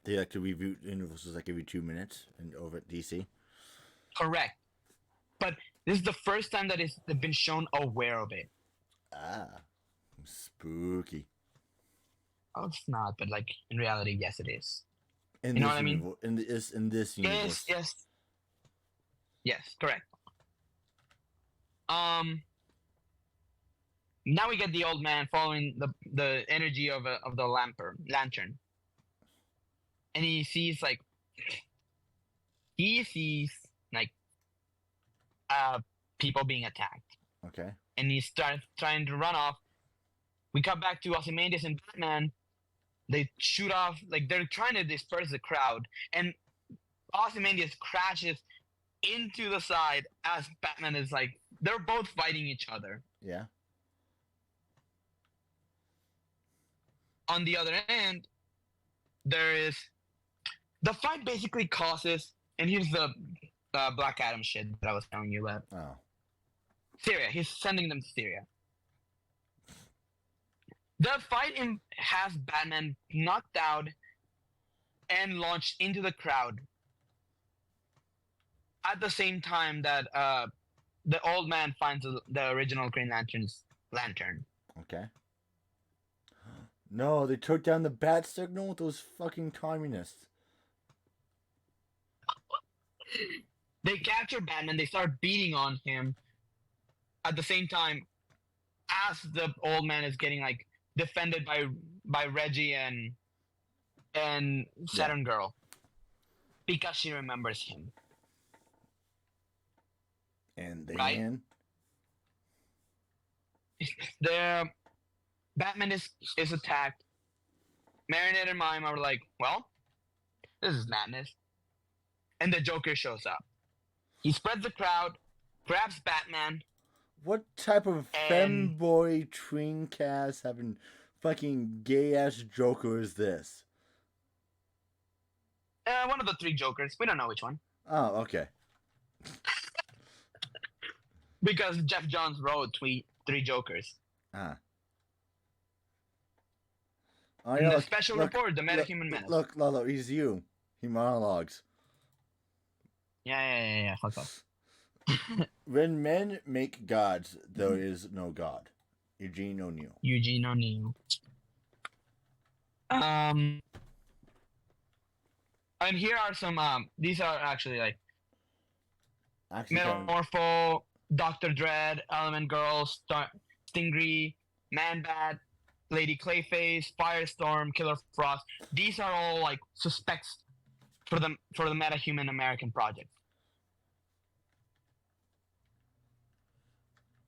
they like to reboot universes like every 2 minutes and over at DC. Correct. But this is the first time that they've been shown aware of it. Ah. Spooky. Oh, it's not, but like in reality, yes, it is. In you know this what I mean? In this universe. Yes, correct. Now we get the old man following the energy of the lantern, and he sees like people being attacked. Okay. And he starts trying to run off. We cut back to Ozymandias and Batman. They shoot off, like they're trying to disperse the crowd, and Ozymandias crashes into the side as Batman is like, they're both fighting each other. Yeah. On the other end, there is the fight basically causes, and here's the Black Adam shit that I was telling you about. Oh. Syria. He's sending them to Syria. The fight has Batman knocked out and launched into the crowd at the same time that the old man finds the original Green Lantern's lantern. Okay. No, they took down the bat signal with those fucking communists. They capture Batman. They start beating on him at the same time as the old man is getting like defended by Reggie and Saturn Girl because she remembers him. And they right? win. The Batman is attacked. Marinette and Mime are like, well, this is madness. And the Joker shows up. He spreads the crowd, grabs Batman. What type of femboy twin cast having fucking gay ass Joker is this? One of the three Jokers. We don't know which one. Oh, okay. Because Jeff Johns wrote three Jokers. Ah. Oh, yeah, the special report, the Metahuman Menace. Look, Lalo, he's you. He monologues. Yeah. Fuck off. When men make gods, there is no God. Eugene O'Neill. And here are some. These are actually like Metamorpho, Dr. Dread, Element Girl, Stingray, Man-Bat, Lady Clayface, Firestorm, Killer Frost. These are all like suspects for the Metahuman American project.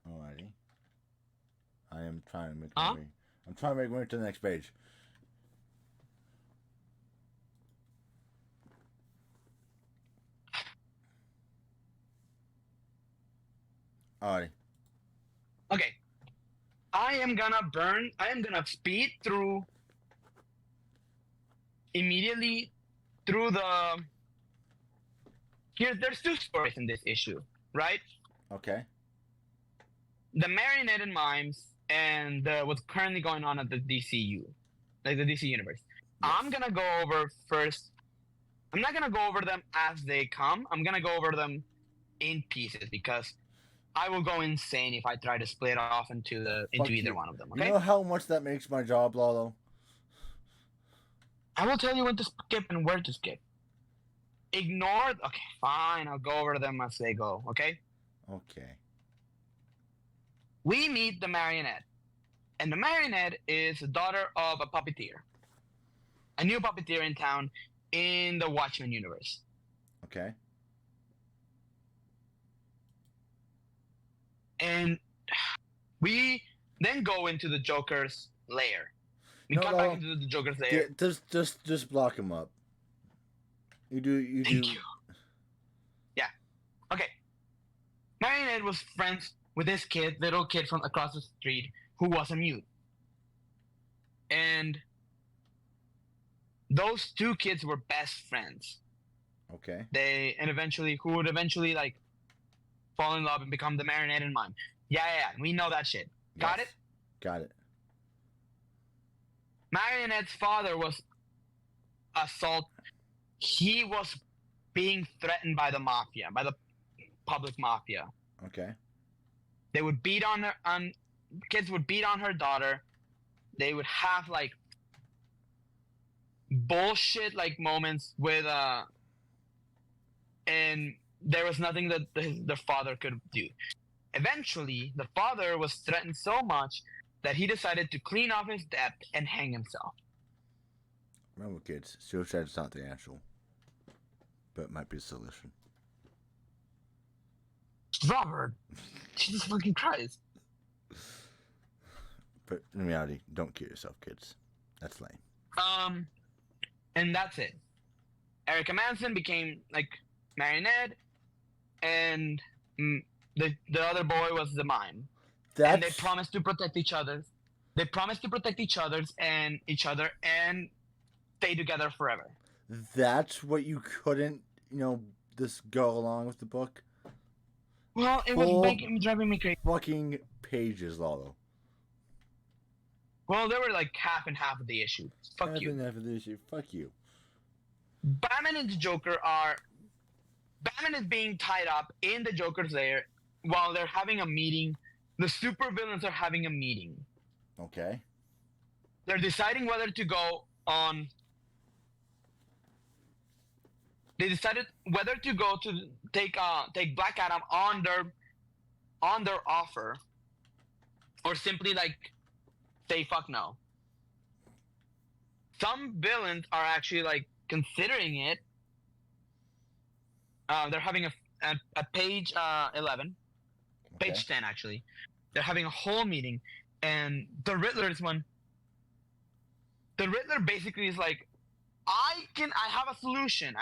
Alrighty. I am trying to make my way. I'm trying to make my way to the next page. Alrighty. Okay. I am gonna speed through immediately through the there's two stories in this issue, right? Okay. The marionette and mimes and what's currently going on at the DCU, like the DC universe. Yes. I'm gonna go over first. I'm not gonna go over them as they come. I'm gonna go over them in pieces because I will go insane if I try to split off into Fuck either you. one of them. You Okay. know how much that makes my job, Lalo? I will tell you when to skip and where to skip. Ignore. Okay, fine. I'll go over them as they go. Okay. Okay. We meet the marionette, and the marionette is the daughter of a puppeteer, a new puppeteer in town in the Watchmen universe. Okay. And we then go into the Joker's lair. We No, come no. back into the Joker's lair. Just block him up. You do. Thank you. Yeah. Okay. Marionette was friends with this little kid from across the street who was a mute. And those two kids were best friends. Okay. Who would eventually like fall in love and become the marionette and mime. Yeah. We know that shit. Got Yes. it? Got it. Marionette's father was he was being threatened by the mafia, by the public mafia. Okay. They would beat on kids would beat on her daughter. They would have like bullshit like moments with and there was nothing that the father could do. Eventually, the father was threatened so much that he decided to clean off his debt and hang himself. Remember, kids, suicide's not the answer, but it might be a solution. Robert, Jesus fucking Christ. But in reality, don't kill yourself, kids. That's lame. And that's it. Erica Manson became like marionette, and the other boy was the mime. And they promised to protect each other. They promised to protect each other's and each other and stay together forever. That's what you couldn't, just go along with the book. Well, it was driving me crazy. Fucking pages, Lalo. Well, they were like half and half of the issue. Fuck you. Half of the issue. Fuck you. Batman and the Joker are. Batman is being tied up in the Joker's lair while they're having a meeting. The supervillains are having a meeting. Okay. They're deciding whether to go on. They decided whether to go to take Black Adam on their offer, or simply like say fuck no. Some villains are actually like considering it. They're having a page 11, page 10 actually. They're having a whole meeting, and the Riddler is one. The Riddler basically is like, I have a solution.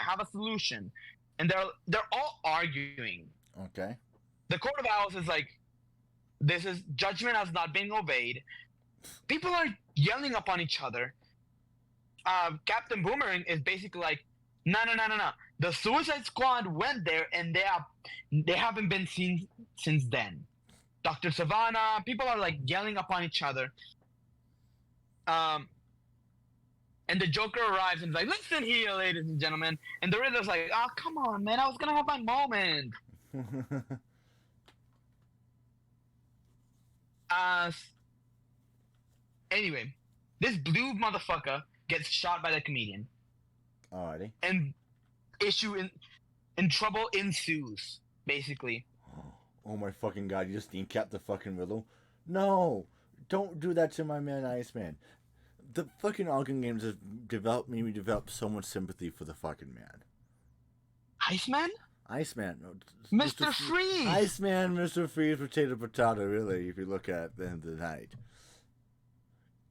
And they're all arguing. Okay. The Court of Owls is like, judgment has not been obeyed. People are yelling upon each other. Captain Boomerang is basically like, no. The Suicide Squad went there and they haven't been seen since then. Dr. Savannah, people are like yelling upon each other. And the Joker arrives and is like, listen here, ladies and gentlemen. And the Riddler's like, oh, come on, man. I was going to have my moment. Anyway, this blue motherfucker gets shot by the comedian. Alrighty. And in trouble ensues, basically. Oh my fucking god, you just decapped the fucking Riddle? No! Don't do that to my man Iceman. The fucking Arkham games have made me develop so much sympathy for the fucking man. Iceman? Iceman. Mr. Freeze! Iceman, Mr. Freeze, potato, really, if you look at the end of the night.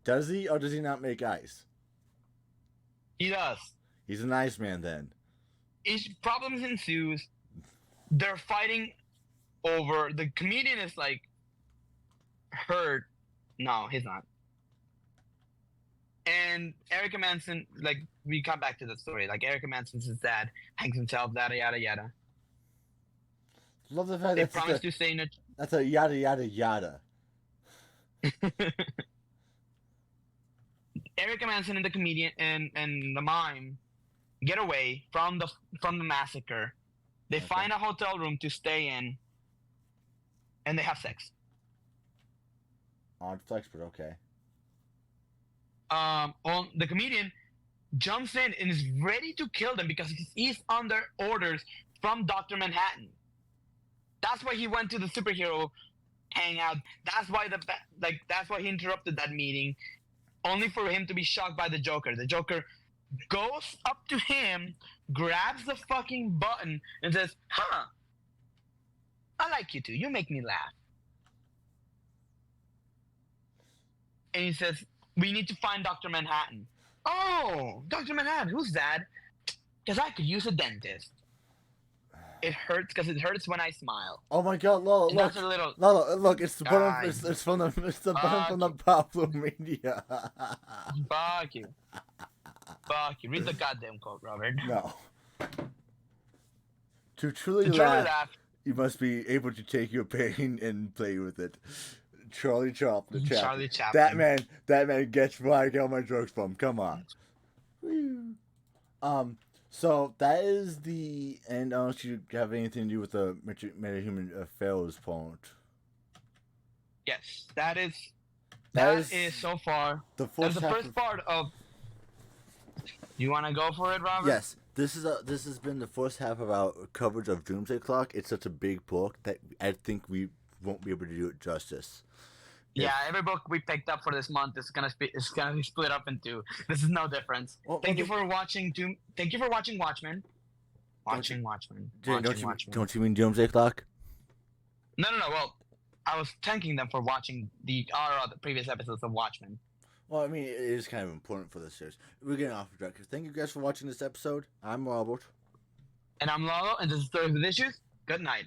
Does he, or does he not make ice? He does. He's an Iceman, then. Problems ensues. They're fighting over... The comedian is, like, hurt. No, he's not. And Erica Manson, like, we come back to the story. Like, Erica Manson's his dad, hangs himself, yada, yada, yada. Love the fact They that's promised to stay in a. that's a yada yada yada. Erica Manson and the comedian and the mime get away from the massacre. They Okay. find a hotel room to stay in, and they have sex. Odd flex, but okay. The comedian jumps in and is ready to kill them because he's under orders from Dr. Manhattan. That's why he went to the superhero hangout. That's why that's why he interrupted that meeting, only for him to be shocked by the Joker. The Joker goes up to him, grabs the fucking button, and says, "Huh, I like you too. You make me laugh." And he says, "We need to find Dr. Manhattan." "Oh, Dr. Manhattan, who's that?" "Because I could use a dentist. It hurts because it hurts when I smile." Oh my God, Lola, And look, that's a little. Lola, look, it's the button. Guys. It's from the button from the Pablo Media. Fuck you. Fuck you. Read the goddamn quote, Robert. No. To truly To truly laugh, laugh, you must be able to take your pain and play with it. Charlie Chaplin. Charlie Chaplin. That man gets where I get all my jokes from. Come on. Woo. So that is the end. Unless you have anything to do with the metahuman affairs part. Yes, that is That is so far. the That's the half first of- part of. You want to go for it, Robert? Yes, this has been the first half of our coverage of Doomsday Clock. It's such a big book that I think we won't be able to do it justice. Yeah, every book we picked up for this month is gonna be split up in two. This is no difference. Thank you for watching Thank you for watching Watchmen. Watchmen. Don't you mean Doomsday Clock? No. Well, I was thanking them for watching the previous episodes of Watchmen. Well, I mean, it is kind of important for this series. We're getting off track. Thank you guys for watching this episode. I'm Robert. And I'm Lalo, and this is Stories with Issues. Good night.